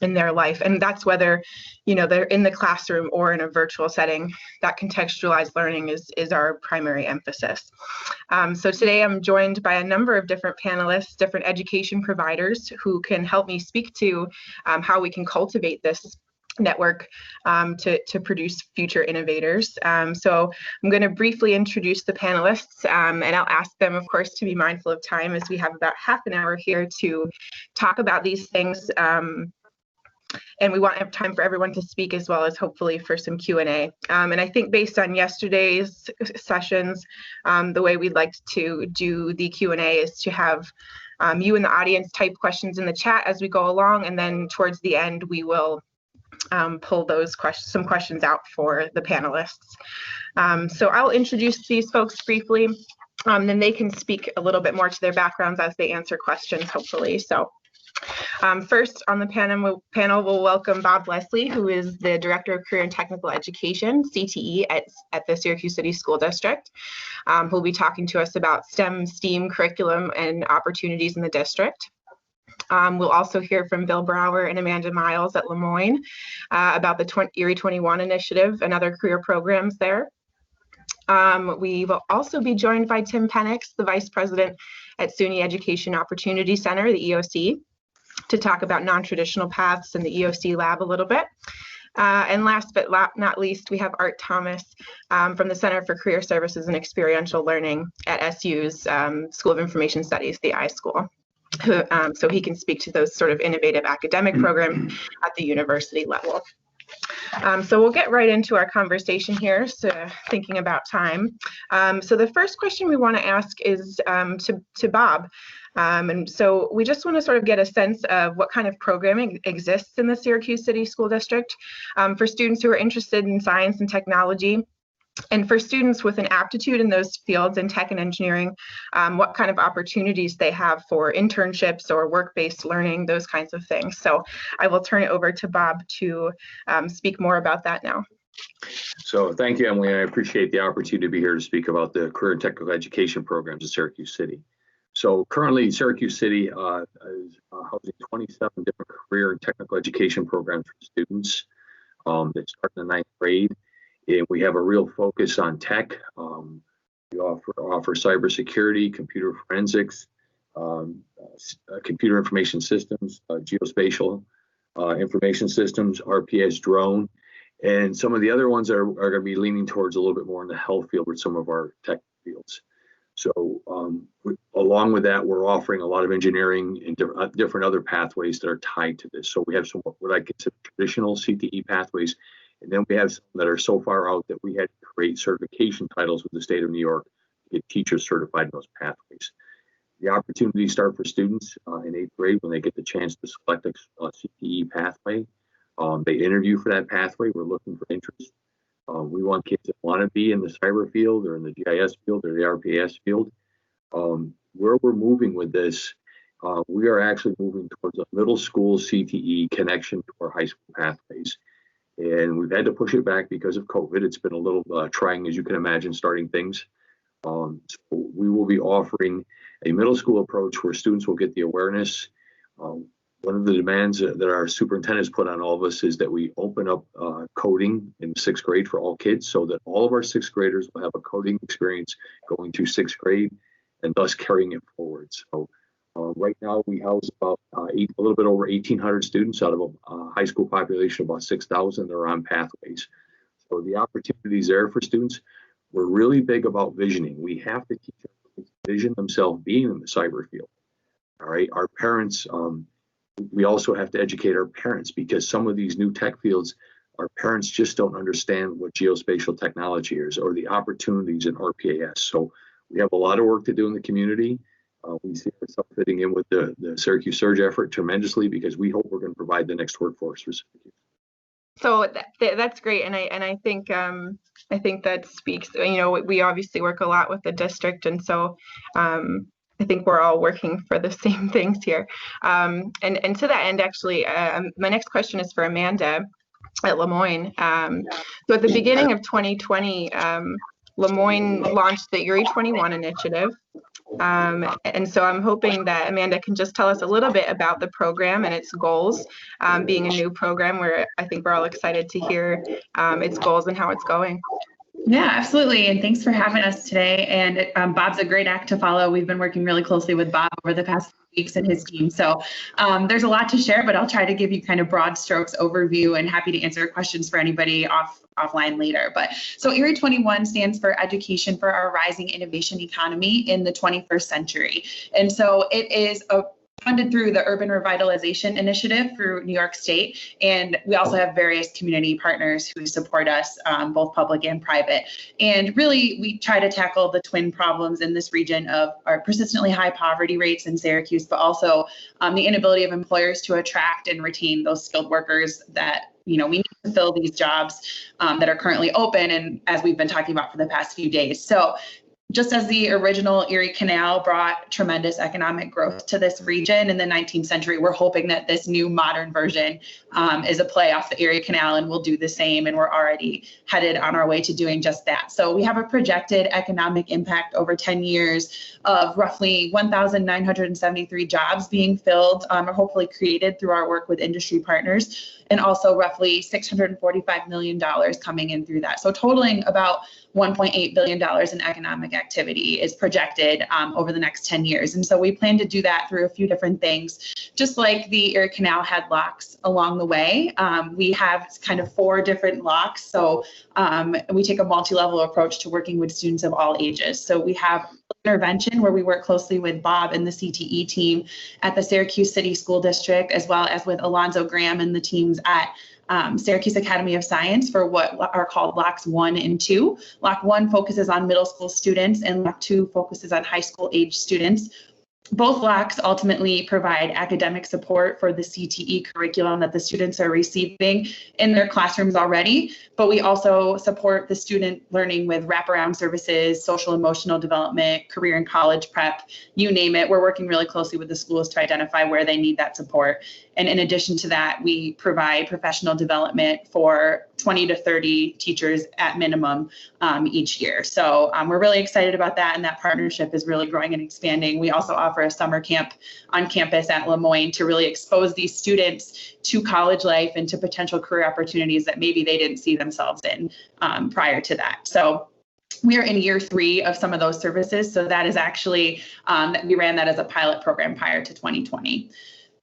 Speaker 4: in their life. And that's whether they're in the classroom or in a virtual setting. That contextualized learning is our primary emphasis. So today I'm joined by a number of different panelists, different education providers who can help me speak to how we can cultivate this network to produce future innovators. So I'm going to briefly introduce the panelists, and I'll ask them, of course, to be mindful of time, as we have about half an hour here to talk about these things. And we want to have time for everyone to speak, as well as hopefully for some Q&A. And I think based on yesterday's sessions, the way we'd like to do the Q&A is to have you in the audience type questions in the chat as we go along, and then towards the end we will pull those some questions out for the panelists. So I'll introduce these folks briefly, then they can speak a little bit more to their backgrounds as they answer questions, hopefully. So first on the panel, we'll welcome Bob Leslie, who is the Director of Career and Technical Education, CTE, at the Syracuse City School District, who'll be talking to us about STEM curriculum and opportunities in the district. We'll also hear from Bill Brower and Amanda Miles at Lemoyne about the Erie 21 initiative and other career programs there. We will also be joined by Tim Penix, the Vice President at SUNY Education Opportunity Center, the EOC, to talk about non-traditional paths in the EOC lab a little bit. And last but not least, we have Art Thomas from the Center for Career Services and Experiential Learning at SU's School of Information Studies, the iSchool. So he can speak to those sort of innovative academic programs at the university level. So we'll get right into our conversation here, so thinking about time. So the first question we want to ask is to Bob. And so we just want to sort of get a sense of what kind of programming exists in the Syracuse City School District for students who are interested in science and technology. And for students with an aptitude in those fields in tech and engineering, what kind of opportunities they have for internships or work-based learning, those kinds of things. So I will turn it over to Bob to speak more about that now.
Speaker 5: So thank you, Emily. I appreciate the opportunity to be here to speak about the career and technical education programs at Syracuse City. So currently, Syracuse City is housing 27 different career and technical education programs for students that start in the 9th grade. And we have a real focus on tech. We offer cybersecurity, computer forensics, computer information systems, geospatial information systems, RPS drone, and some of the other ones are going to be leaning towards a little bit more in the health field with some of our tech fields. So along with that, we're offering a lot of engineering and different other pathways that are tied to this. So we have some what I consider traditional CTE pathways. And then we have some that are so far out that we had to create certification titles with the state of New York to get teachers certified in those pathways. The opportunities start for students in 8th grade when they get the chance to select a CTE pathway. They interview for that pathway. We're looking for interest. We want kids that want to be in the cyber field or in the GIS field or the RPS field. Where we're moving with this, we are actually moving towards a middle school CTE connection to our high school pathways. And we've had to push it back because of COVID. It's been a little trying, as you can imagine, starting things. So we will be offering a middle school approach where students will get the awareness, One of the demands that our superintendents put on all of us is that we open up coding in 6th grade for all kids, so that all of our 6th graders will have a coding experience going through 6th grade and thus carrying it forward. So right now we house about a little bit over 1,800 students out of a high school population of about 6,000 that are on pathways. So the opportunities there for students. We're really big about visioning. We have to teach our kids to vision themselves being in the cyber field. All right, our parents, we also have to educate our parents, because some of these new tech fields, our parents just don't understand what geospatial technology is or the opportunities in RPAS. So we have a lot of work to do in the community. We see ourselves fitting in with the Syracuse Surge effort tremendously, because we hope we're going to provide the next workforce for Syracuse.
Speaker 4: So that's great, and I think that speaks. You know, we obviously work a lot with the district, and so I think we're all working for the same things here. And to that end, actually, my next question is for Amanda at Lemoyne. So at the beginning of 2020, Lemoyne launched the Erie 21 initiative. And so I'm hoping that Amanda can just tell us a little bit about the program and its goals, being a new program where I think we're all excited to hear its goals and how it's going.
Speaker 6: Yeah, absolutely. And thanks for having us today. And Bob's a great act to follow. We've been working really closely with Bob over the past few weeks and his team. So there's a lot to share, but I'll try to give you kind of broad strokes overview, and happy to answer questions for anybody offline later. But so Erie 21 stands for Education for Our Rising Innovation Economy in the 21st Century. And so it is funded through the Urban Revitalization Initiative through New York State. And we also have various community partners who support us, both public and private. And really, we try to tackle the twin problems in this region of our persistently high poverty rates in Syracuse, but also the inability of employers to attract and retain those skilled workers that we need to fill these jobs that are currently open, and as we've been talking about for the past few days. So just as the original Erie Canal brought tremendous economic growth to this region in the 19th century, we're hoping that this new modern version is a play off the Erie Canal and will do the same. And we're already headed on our way to doing just that. So we have a projected economic impact over 10 years of roughly 1,973 jobs being filled or hopefully created through our work with industry partners, and also roughly $645 million coming in through that. So totaling about $1.8 billion in economic activity is projected over the next 10 years. And so we plan to do that through a few different things. Just like the Erie Canal had locks along the way, we have kind of 4 different locks. So we take a multi-level approach to working with students of all ages. So we have intervention, where we work closely with Bob and the CTE team at the Syracuse City School District, as well as with Alonzo Graham and the teams at Syracuse Academy of Science for what are called Locks 1 and 2. Lock 1 focuses on middle school students, and Lock 2 focuses on high school age students. Both locks ultimately provide academic support for the CTE curriculum that the students are receiving in their classrooms already, but we also support the student learning with wraparound services, social emotional development, career and college prep, you name it. We're working really closely with the schools to identify where they need that support. And in addition to that, we provide professional development for 20 to 30 teachers at minimum each year. So we're really excited about that, and that partnership is really growing and expanding. We also offer a summer camp on campus at Lemoyne to really expose these students to college life and to potential career opportunities that maybe they didn't see themselves in prior to that. So we are in year 3 of some of those services. So that is actually, we ran that as a pilot program prior to 2020.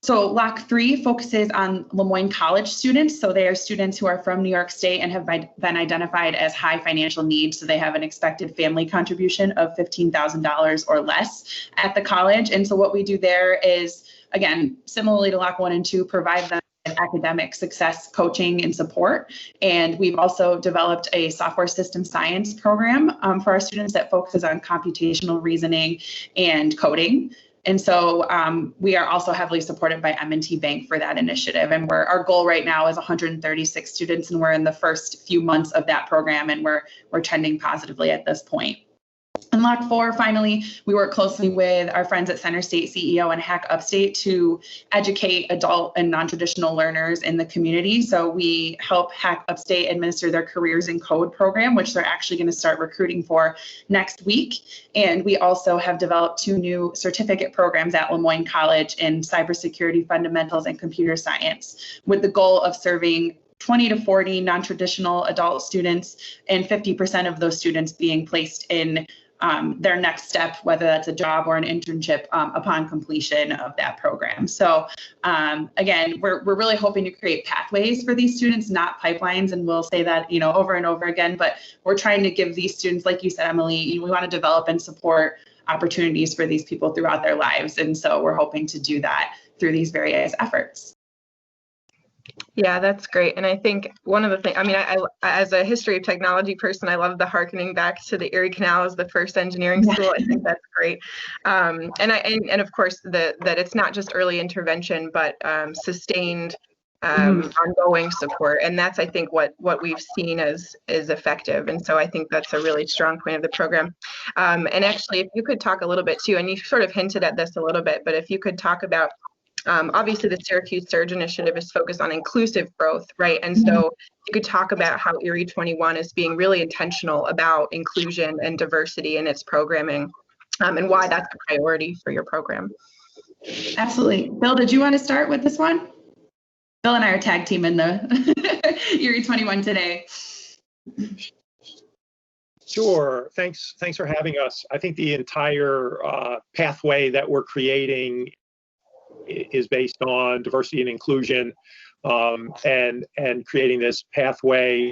Speaker 6: So Lock 3 focuses on Lemoyne College students. So they are students who are from New York State and have been identified as high financial needs. So they have an expected family contribution of $15,000 or less at the college. And so what we do there is, again, similarly to Lock 1 and 2, provide them academic success coaching and support. And we've also developed a software system science program for our students that focuses on computational reasoning and coding. And so we are also heavily supported by M&T Bank for that initiative. And our goal right now is 136 students, and we're in the first few months of that program, and we're trending positively at this point. And in Lock 4, finally, we work closely with our friends at Center State CEO and Hack Upstate to educate adult and non-traditional learners in the community. So we help Hack Upstate administer their Careers in Code program, which they're actually going to start recruiting for next week. And we also have developed 2 new certificate programs at Lemoyne College in cybersecurity fundamentals and computer science, with the goal of serving 20 to 40 non-traditional adult students, and 50% of those students being placed in their next step, whether that's a job or an internship upon completion of that program. So again, we're really hoping to create pathways for these students, not pipelines, and we'll say that, you know, over and over again, but we're trying to give these students, like you said, Emily, we want to develop and support opportunities for these people throughout their lives. And so we're hoping to do that through these various efforts.
Speaker 4: Yeah, that's great. And I think one of the things, I mean, I as a history of technology person, I love the harkening back to the Erie Canal as the first engineering school. I think that's great. And of course, that it's not just early intervention, but sustained ongoing support. And that's, I think, what we've seen as is effective. And so I think that's a really strong point of the program. And actually, if you could talk a little bit too, and you sort of hinted at this a little bit, but if you could talk about, obviously the Syracuse Surge Initiative is focused on inclusive growth, right? And so you could talk about how Erie 21 is being really intentional about inclusion and diversity in its programming, and why that's a priority for your program.
Speaker 6: Absolutely. Bill, did you want to start with this one? Bill and I are tag team in the Erie 21 today.
Speaker 7: Sure. Thanks for having us. I think the entire pathway that we're creating is based on diversity and inclusion, and creating this pathway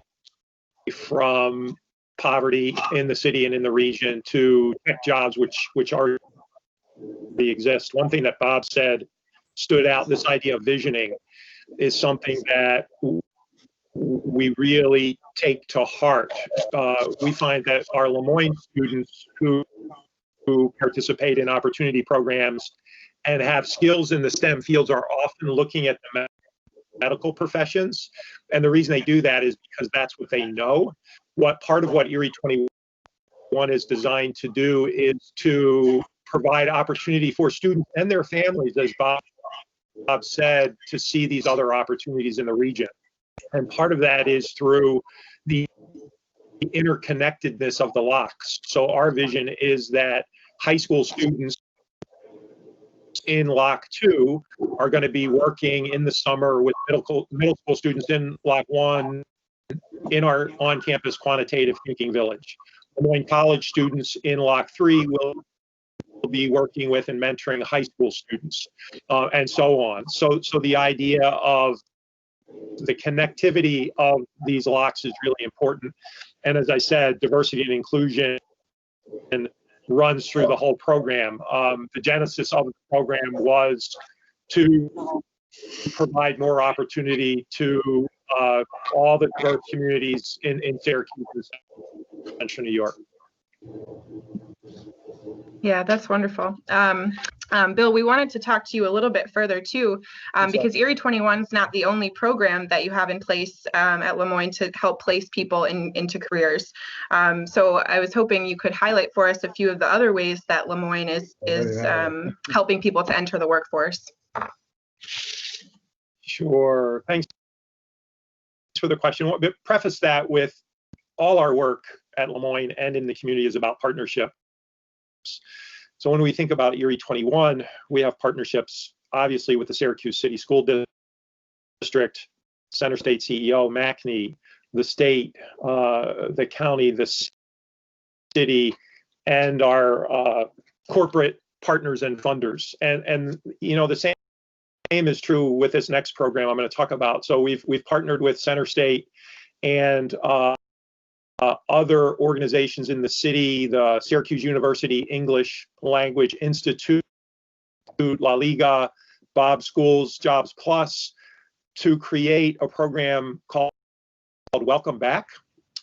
Speaker 7: from poverty in the city and in the region to tech jobs, which already exist. One thing that Bob said stood out, this idea of visioning, is something that we really take to heart. We find that our Lemoyne students who participate in opportunity programs and have skills in the STEM fields are often looking at the medical professions. And the reason they do that is because that's what they know. Part of what Erie 21 is designed to do is to provide opportunity for students and their families, as Bob said, to see these other opportunities in the region. And part of that is through the interconnectedness of the locks. So our vision is that high school students in Lock 2 are going to be working in the summer with middle school students in Lock 1 in our on-campus quantitative thinking village. Lemoyne College students in Lock 3 will be working with and mentoring high school students, and so on. So the idea of the connectivity of these locks is really important. And as I said, diversity and inclusion runs through the whole program. The genesis of the program was to provide more opportunity to all the diverse communities in Syracuse and Central New York.
Speaker 4: Yeah, that's wonderful. Bill, we wanted to talk to you a little bit further too, because Erie 21 is not the only program that you have in place at Lemoyne to help place people into careers. So I was hoping you could highlight for us a few of the other ways that Lemoyne is helping people to enter the workforce. Sure.
Speaker 7: Thanks for the question. I'll preface that with all our work at Lemoyne and in the community is about partnership. So when we think about Erie 21, we have partnerships, obviously, with the Syracuse City School District, Center State CEO, McNey, the state, the county, the city, and our corporate partners and funders. And you know, the same is true with this next program I'm going to talk about. So we've partnered with Center State and other organizations in the city, the Syracuse University English Language Institute, La Liga, Bob Schools, Jobs Plus, to create a program called Welcome Back.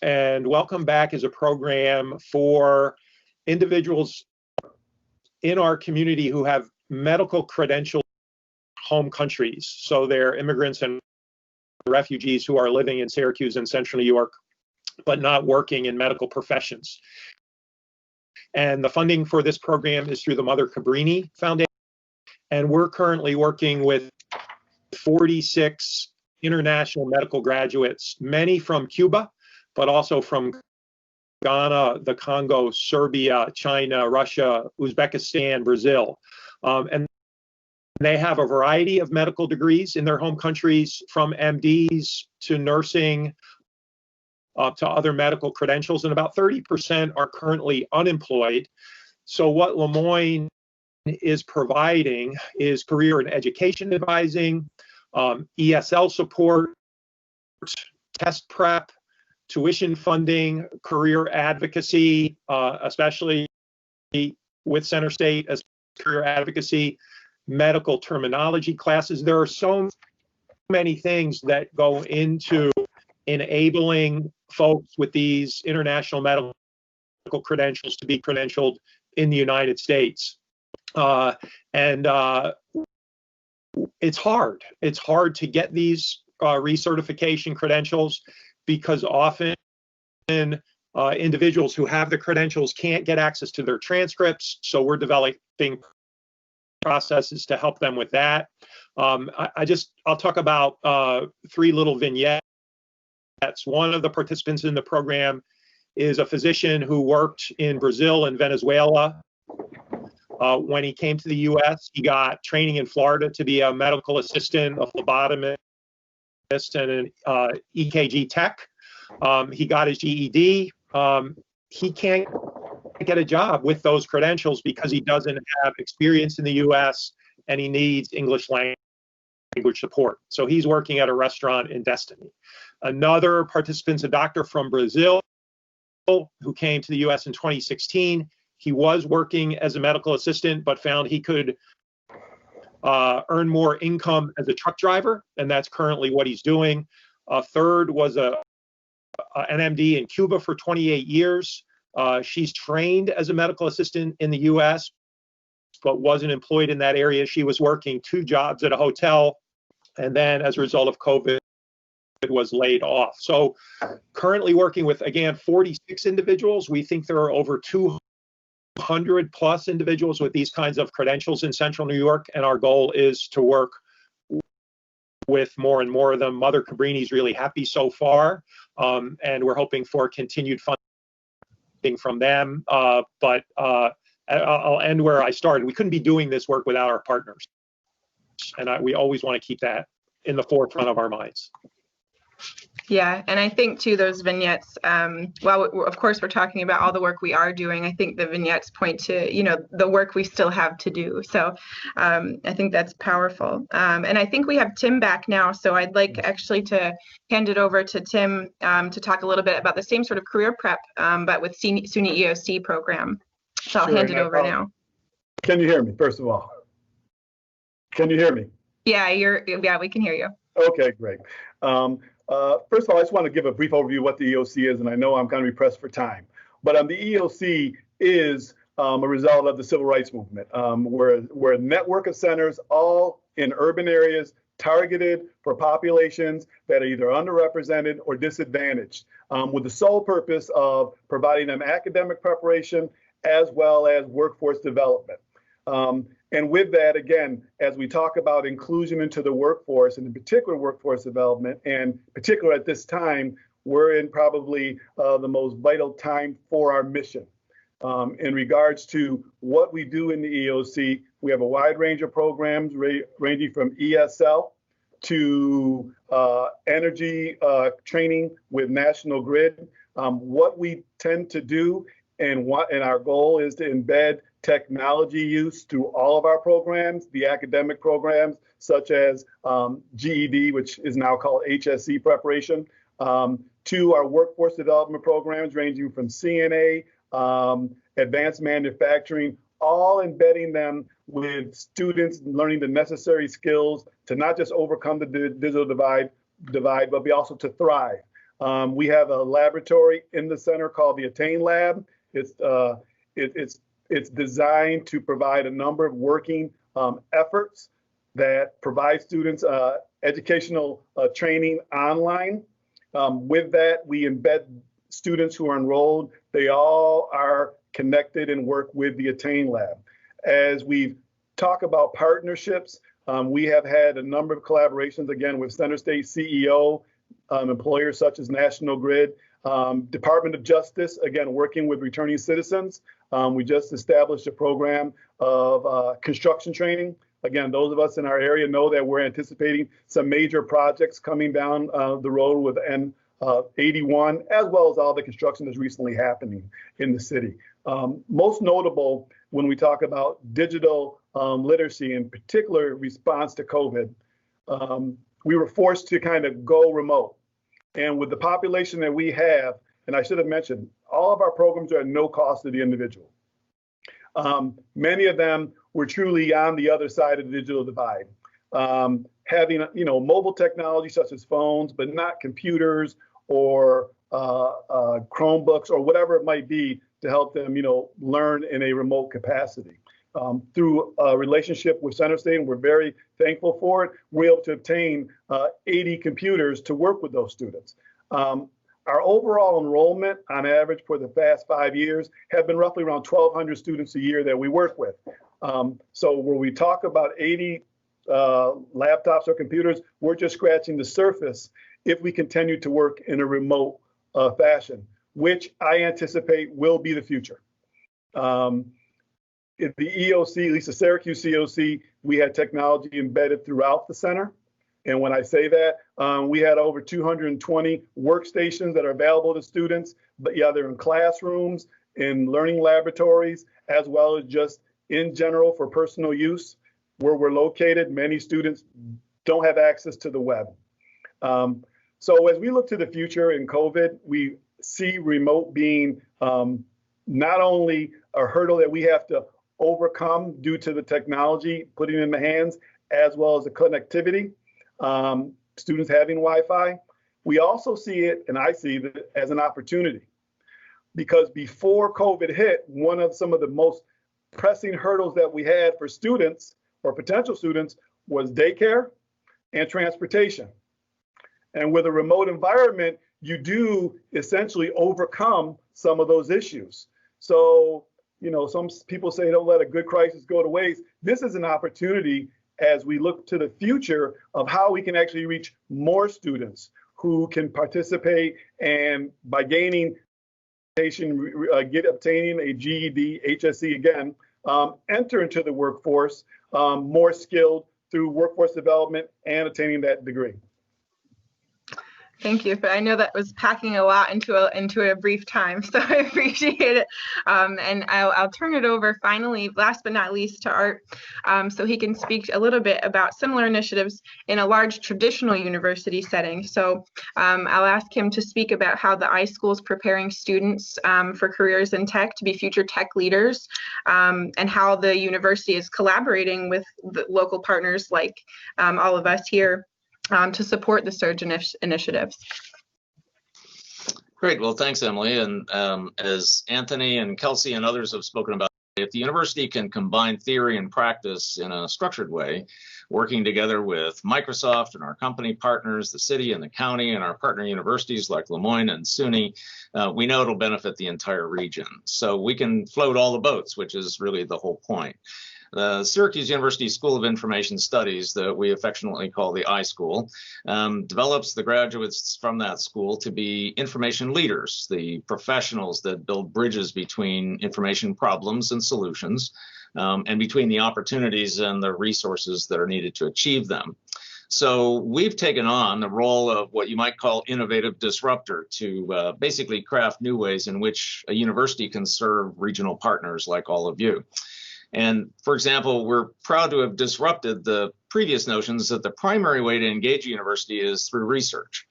Speaker 7: And Welcome Back is a program for individuals in our community who have medical credentials in home countries. So they're immigrants and refugees who are living in Syracuse and Central New York, but not working in medical professions. And the funding for this program is through the Mother Cabrini Foundation. And we're currently working with 46 international medical graduates, many from Cuba, but also from Ghana, the Congo, Serbia, China, Russia, Uzbekistan, Brazil. And they have a variety of medical degrees in their home countries, from MDs to nursing to other medical credentials, and about 30% are currently unemployed. So what Lemoyne is providing is career and education advising, ESL support, test prep, tuition funding, career advocacy, especially with Center State as career advocacy, medical terminology classes. There are so many things that go into enabling folks with these international medical credentials to be credentialed in the United States. It's hard. It's hard to get these recertification credentials, because often individuals who have the credentials can't get access to their transcripts. So we're developing processes to help them with that. I'll talk about 3 little vignettes. One of the participants in the program is a physician who worked in Brazil and Venezuela. When he came to the US, he got training in Florida to be a medical assistant, a phlebotomist, and an EKG tech. He got his GED. He can't get a job with those credentials because he doesn't have experience in the US and he needs English language support. So he's working at a restaurant in Destiny. Another participant's a doctor from Brazil who came to the US in 2016. He was working as a medical assistant, but found he could earn more income as a truck driver, and that's currently what he's doing. A third was an MD in Cuba for 28 years. She's trained as a medical assistant in the US, but wasn't employed in that area. She was working 2 jobs at a hotel, and then as a result of COVID, was laid off. So currently working with, again, 46 individuals. We think there are over 200 plus individuals with these kinds of credentials in Central New York, and our goal is to work with more and more of them. Mother Cabrini's really happy so far, and we're hoping for continued funding from them. But I'll end where I started. We couldn't be doing this work without our partners, and we always want to keep that in the forefront of our minds.
Speaker 4: Yeah, and I think too, those vignettes, while of course we're talking about all the work we are doing, I think the vignettes point to, you know, the work we still have to do. So I think that's powerful. And I think we have Tim back now, so I'd like actually to hand it over to Tim to talk a little bit about the same sort of career prep, but with SUNY EOC program. So I'll hand it over now.
Speaker 8: Can you hear me, first of all? Can you hear me?
Speaker 4: Yeah, we can hear you.
Speaker 8: Okay, great. First of all, I just want to give a brief overview of what the EOC is, and I know I'm going to be pressed for time. But the EOC is a result of the civil rights movement. We're a network of centers, all in urban areas, targeted for populations that are either underrepresented or disadvantaged, with the sole purpose of providing them academic preparation as well as workforce development. And with that, again, as we talk about inclusion into the workforce, and in particular workforce development, and particular at this time, we're in probably the most vital time for our mission. In regards to what we do in the EOC, we have a wide range of programs ranging from ESL to energy training with National Grid. What we tend to do and our goal is to embed technology use through all of our programs, the academic programs such as GED, which is now called HSC preparation, to our workforce development programs ranging from CNA, advanced manufacturing, all embedding them with students learning the necessary skills to not just overcome the digital divide, but also to thrive. We have a laboratory in the center called the Attain Lab. It's designed to provide a number of working efforts that provide students educational training online. With that, we embed students who are enrolled, they all are connected and work with the Attain Lab. As we talk about partnerships, we have had a number of collaborations, again, with Center State CEO, employers such as National Grid, Department of Justice, again, working with returning citizens. We just established a program of construction training. Again, those of us in our area know that we're anticipating some major projects coming down the road with N81, as well as all the construction that's recently happening in the city. Most notable when we talk about digital literacy, in particular response to COVID, we were forced to kind of go remote. And with the population that we have, and I should have mentioned, all of our programs are at no cost to the individual. Many of them were truly on the other side of the digital divide. Having, mobile technology such as phones, but not computers or Chromebooks or whatever it might be to help them, learn in a remote capacity. Through a relationship with Center State, and we're very thankful for it, we're able to obtain 80 computers to work with those students. Our overall enrollment on average for the past 5 years have been roughly around 1,200 students a year that we work with. So when we talk about 80 laptops or computers, we're just scratching the surface if we continue to work in a remote fashion, which I anticipate will be the future. At the EOC, at least the Syracuse EOC, we had technology embedded throughout the center. And when I say that, we had over 220 workstations that are available to students, but either in classrooms, in learning laboratories, as well as just in general for personal use. Where we're located, many students don't have access to the web. So as we look to the future in COVID, we see remote being not only a hurdle that we have to overcome due to the technology putting in the hands, as well as the connectivity, students having Wi-Fi. We also see it, and I see it as an opportunity, because before COVID hit, some of the most pressing hurdles that we had for students or potential students was daycare and transportation. And with a remote environment, you do essentially overcome some of those issues. So, some people say don't let a good crisis go to waste. This is an opportunity as we look to the future of how we can actually reach more students who can participate, and by gaining obtaining a GED, HSE again, enter into the workforce more skilled through workforce development and attaining that degree.
Speaker 4: Thank you. I know that was packing a lot into a brief time, so I appreciate it. And I'll turn it over finally, last but not least, to Art, so he can speak a little bit about similar initiatives in a large traditional university setting. So I'll ask him to speak about how the iSchool is preparing students for careers in tech to be future tech leaders, and how the university is collaborating with the local partners like all of us here to support the Surge initiatives.
Speaker 9: Great. Well, thanks, Emily. And as Anthony and Kelsey and others have spoken about, if the university can combine theory and practice in a structured way, working together with Microsoft and our company partners, the city and the county, and our partner universities like Lemoyne and SUNY, we know it'll benefit the entire region. So we can float all the boats, which is really the whole point. The Syracuse University School of Information Studies, that we affectionately call the iSchool, develops the graduates from that school to be information leaders, the professionals that build bridges between information problems and solutions, and between the opportunities and the resources that are needed to achieve them. So we've taken on the role of what you might call innovative disruptor to basically craft new ways in which a university can serve regional partners like all of you. And for example, we're proud to have disrupted the previous notions that the primary way to engage a university is through research.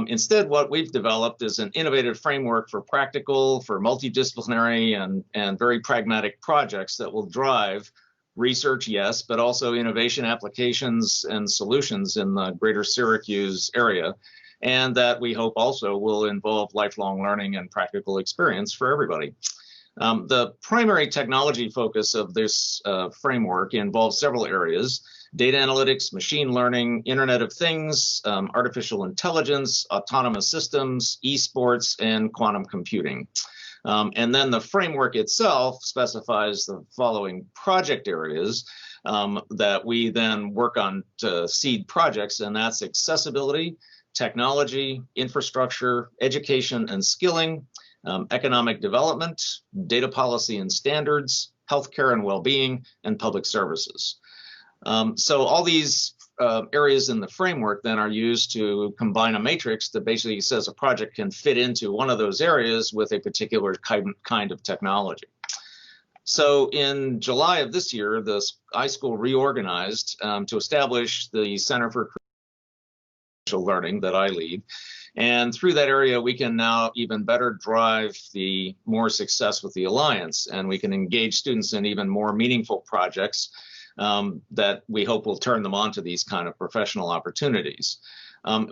Speaker 9: Instead, what we've developed is an innovative framework for practical, for multidisciplinary and very pragmatic projects that will drive research, yes, but also innovation applications and solutions in the greater Syracuse area. And that we hope also will involve lifelong learning and practical experience for everybody. The primary technology focus of this framework involves several areas: data analytics, machine learning, Internet of Things, artificial intelligence, autonomous systems, esports, and quantum computing. And then the framework itself specifies the following project areas that we then work on to seed projects, and that's accessibility, technology, infrastructure, education and skilling, economic development, data policy and standards, healthcare and well-being, and public services. So all these areas in the framework then are used to combine a matrix that basically says a project can fit into one of those areas with a particular kind of technology. So in July of this year, the iSchool reorganized to establish the Center for Creative Learning that I lead. And through that area, we can now even better drive the more success with the Alliance, and we can engage students in even more meaningful projects that we hope will turn them on to these kind of professional opportunities.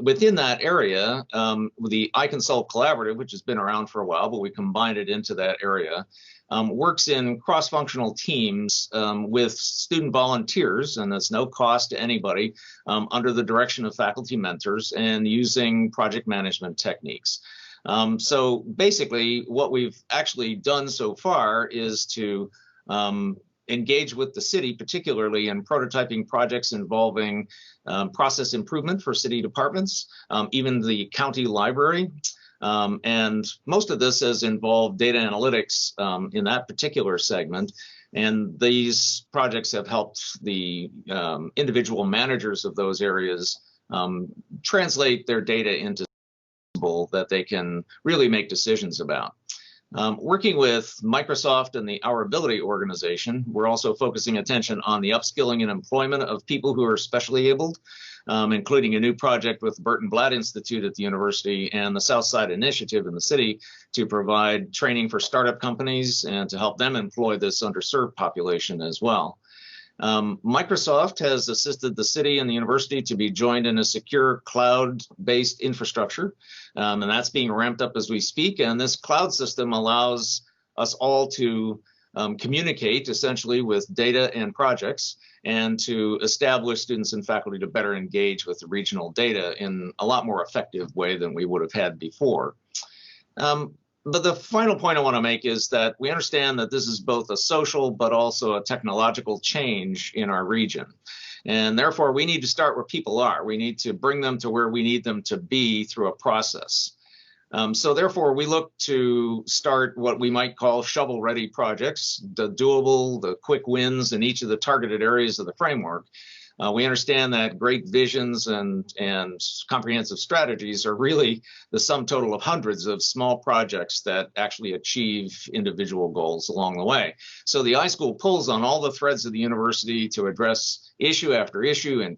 Speaker 9: Within that area, the iConsult Collaborative, which has been around for a while, but we combined it into that area, works in cross-functional teams with student volunteers, and that's no cost to anybody, under the direction of faculty mentors and using project management techniques. So basically, what we've actually done so far is to engage with the city, particularly in prototyping projects involving process improvement for city departments, even the county library. And most of this has involved data analytics in that particular segment. And these projects have helped the individual managers of those areas translate their data into that they can really make decisions about. Working with Microsoft and the Our Ability organization, we're also focusing attention on the upskilling and employment of people who are specially abled, including a new project with Burton Blatt Institute at the university and the Southside Initiative in the city to provide training for startup companies and to help them employ this underserved population as well. Microsoft has assisted the city and the university to be joined in a secure cloud-based infrastructure, and that's being ramped up as we speak. And this cloud system allows us all to communicate essentially with data and projects, and to establish students and faculty to better engage with the regional data in a lot more effective way than we would have had before. But the final point I want to make is that we understand that this is both a social but also a technological change in our region. And therefore, we need to start where people are. We need to bring them to where we need them to be through a process. So therefore, we look to start what we might call shovel-ready projects, the doable, the quick wins in each of the targeted areas of the framework. We understand that great visions and comprehensive strategies are really the sum total of hundreds of small projects that actually achieve individual goals along the way. So the iSchool pulls on all the threads of the university to address issue after issue and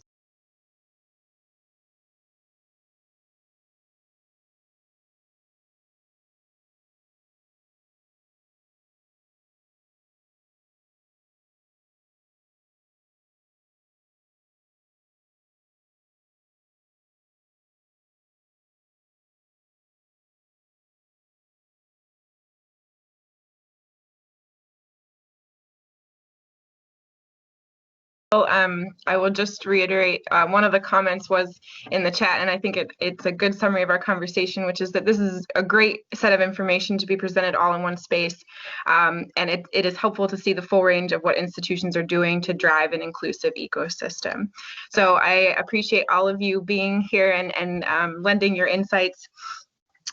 Speaker 4: I will just reiterate, one of the comments was in the chat, and I think it's a good summary of our conversation, which is that this is a great set of information to be presented all in one space. And it is helpful to see the full range of what institutions are doing to drive an inclusive ecosystem. So I appreciate all of you being here and lending your insights.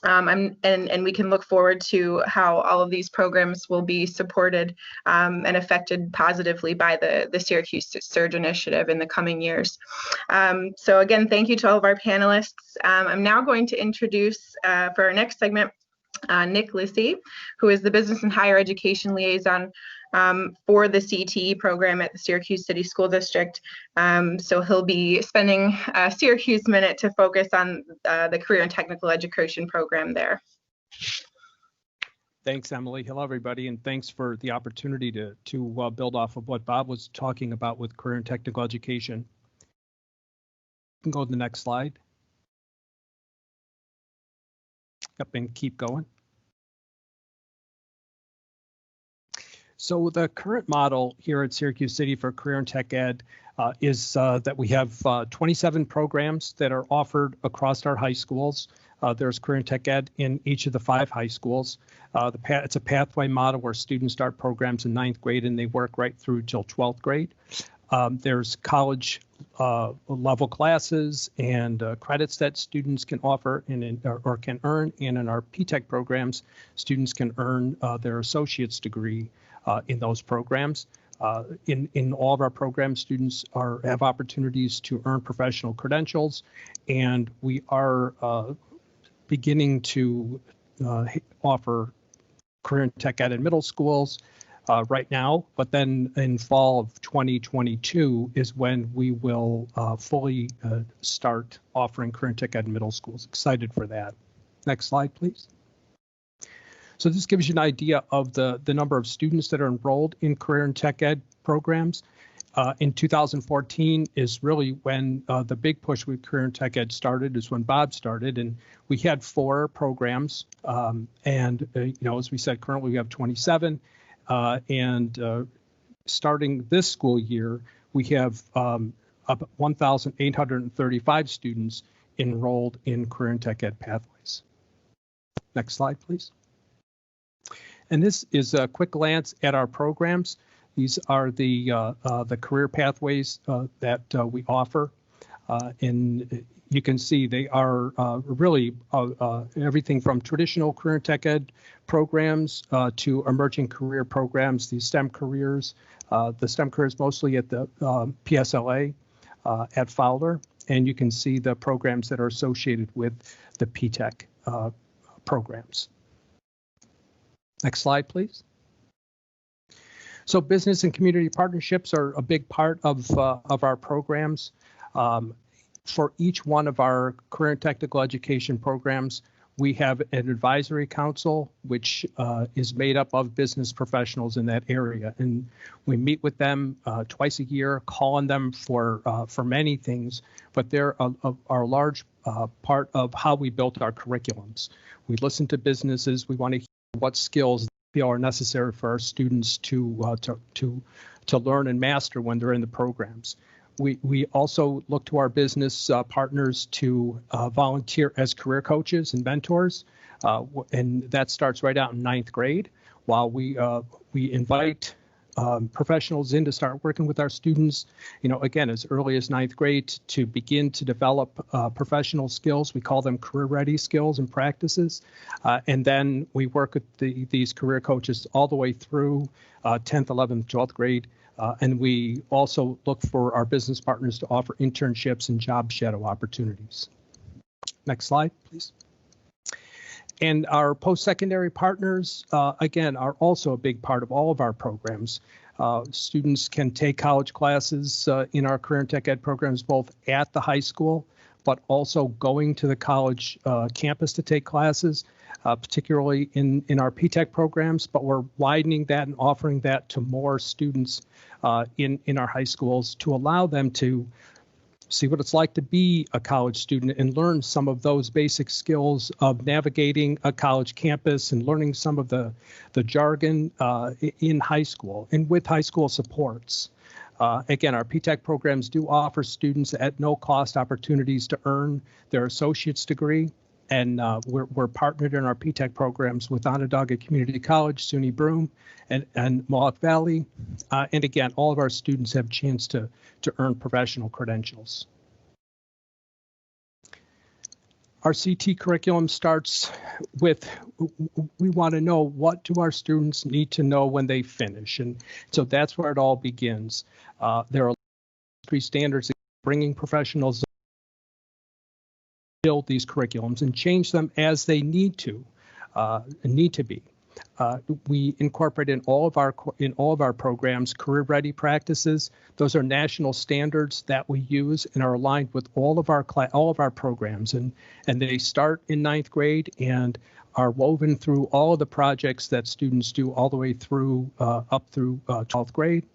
Speaker 4: And we can look forward to how all of these programs will be supported and affected positively by the Syracuse Surge Initiative in the coming years. So again, thank you to all of our panelists. I'm now going to introduce for our next segment, Nick Lissy, who is the Business and Higher Education Liaison for the CTE program at the Syracuse City School District. So he'll be spending a Syracuse minute to focus on the Career and Technical Education program there.
Speaker 10: Thanks, Emily. Hello, everybody, and thanks for the opportunity to build off of what Bob was talking about with career and technical education. You can go to the next slide. Yep, and keep going. So the current model here at Syracuse City for Career and Tech Ed is that we have 27 programs that are offered across our high schools. There's Career and Tech Ed in each of the 5 high schools. It's a pathway model where students start programs in 9th grade and they work right through till 12th grade. There's college level classes and credits that students can offer or can earn. And in our P-TECH programs, students can earn their associate's degree in those programs. In all of our programs, students have opportunities to earn professional credentials, and we are beginning to offer Career and Tech Ed in middle schools right now, but then in fall of 2022 is when we will fully start offering Career and Tech Ed in middle schools. Excited for that. Next slide, please. So this gives you an idea of the number of students that are enrolled in Career and Tech Ed programs. In 2014 is really when the big push with Career and Tech Ed started, is when Bob started, and we had 4 programs. And as we said, currently we have 27. And starting this school year, we have up 1,835 students enrolled in Career and Tech Ed pathways. Next slide, please. And this is a quick glance at our programs. These are the career pathways that we offer. And you can see they are really everything from traditional Career and Tech Ed programs to emerging career programs, these STEM careers. The STEM careers mostly at the PSLA at Fowler. And you can see the programs that are associated with the P-TECH programs. Next slide, please. So business and community partnerships are a big part of our programs. For each one of our career and technical education programs, we have an advisory council, which is made up of business professionals in that area. And we meet with them twice a year, call on them for many things, but they're a large part of how we built our curriculums. We listen to businesses. We want to hear what skills they feel are necessary for our students to learn and master when they're in the programs. We also look to our business partners to volunteer as career coaches and mentors, and that starts right out in 9th grade. While we invite professionals in to start working with our students, again, as early as 9th grade to begin to develop professional skills. We call them career-ready skills and practices. And then we work with these career coaches all the way through 10th, 11th, 12th grade. And we also look for our business partners to offer internships and job shadow opportunities. Next slide, please. And our post-secondary partners, again, are also a big part of all of our programs. Students can take college classes in our Career and Tech Ed programs, both at the high school, but also going to the college campus to take classes, particularly in our P-TECH programs, but we're widening that and offering that to more students in our high schools to allow them to see what it's like to be a college student and learn some of those basic skills of navigating a college campus and learning some of the jargon in high school and with high school supports. Again, our P-TECH programs do offer students at no cost opportunities to earn their associate's degree. And we're partnered in our P-TECH programs with Onondaga Community College, SUNY Broome, and Mohawk Valley. And again, all of our students have a chance to earn professional credentials. Our CT curriculum starts with, we want to know, what do our students need to know when they finish? And so that's where it all begins. There are industry standards bringing professionals build these curriculums and change them as they need to be. We incorporate in all of our programs career-ready practices. Those are national standards that we use and are aligned with all of our programs, and they start in 9th grade and are woven through all of the projects that students do all the way through up through 12th grade.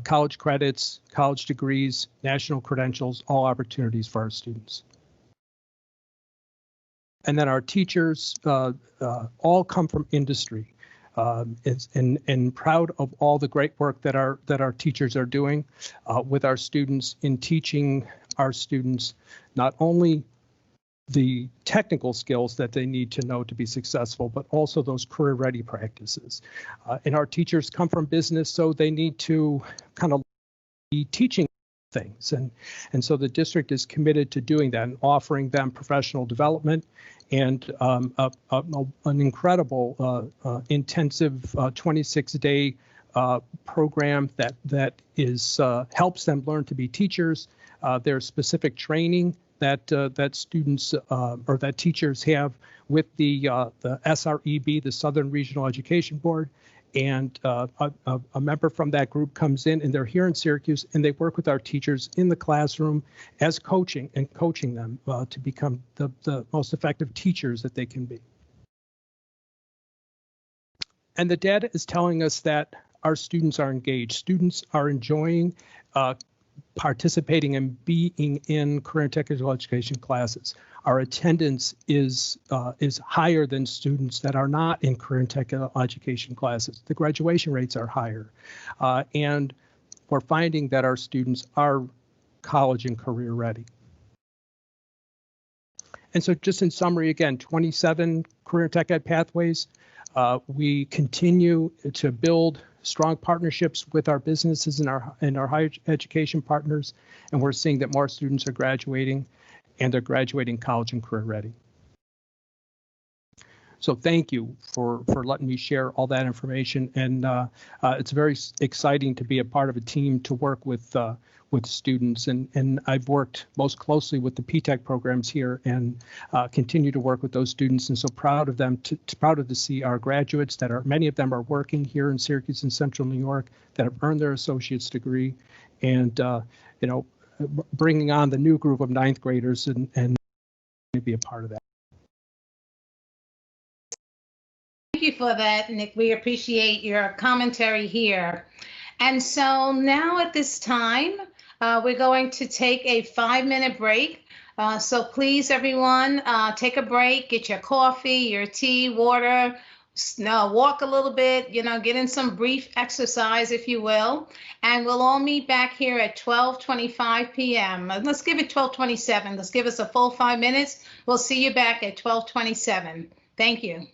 Speaker 10: College credits, college degrees, national credentials, all opportunities for our students. And then our teachers all come from industry. and proud of all the great work that our teachers are doing with our students in teaching our students not only the technical skills that they need to know to be successful, but also those career ready practices. And our teachers come from business, so they need to kind of be teaching things. And so the district is committed to doing that and offering them professional development and an incredible intensive 26-day program that is helps them learn to be teachers. There's specific training that students or that teachers have with the SREB, the Southern Regional Education Board, and a member from that group comes in, and they're here in Syracuse, and they work with our teachers in the classroom as coaching them to become the most effective teachers that they can be. And the data is telling us that our students are engaged. Students are enjoying participating and being in career and technical education classes. Our attendance is higher than students that are not in career and technical education classes. The graduation rates are higher. And we're finding that our students are college and career ready. And so just in summary, again, 27 career and tech ed pathways. We continue to build strong partnerships with our businesses and our higher education partners, and we're seeing that more students are graduating, and they're graduating college and career ready. So thank you for letting me share all that information, and it's very exciting to be a part of a team to work with students, and I've worked most closely with the P-TECH programs here and continue to work with those students, and so proud of them, proud to see our graduates that are, many of them are working here in Syracuse and Central New York that have earned their associate's degree, and you know, bringing on the new group of ninth graders and be a part of that.
Speaker 1: Thank you for that, Nick. We appreciate your commentary here. And so now at this time, we're going to take a 5-minute break. So please, everyone, take a break, get your coffee, your tea, water, walk a little bit, you know, get in some brief exercise, if you will. And we'll all meet back here at 12:25 p.m. Let's give it 12:27. Let's give us a full 5 minutes. We'll see you back at 12:27. Thank you.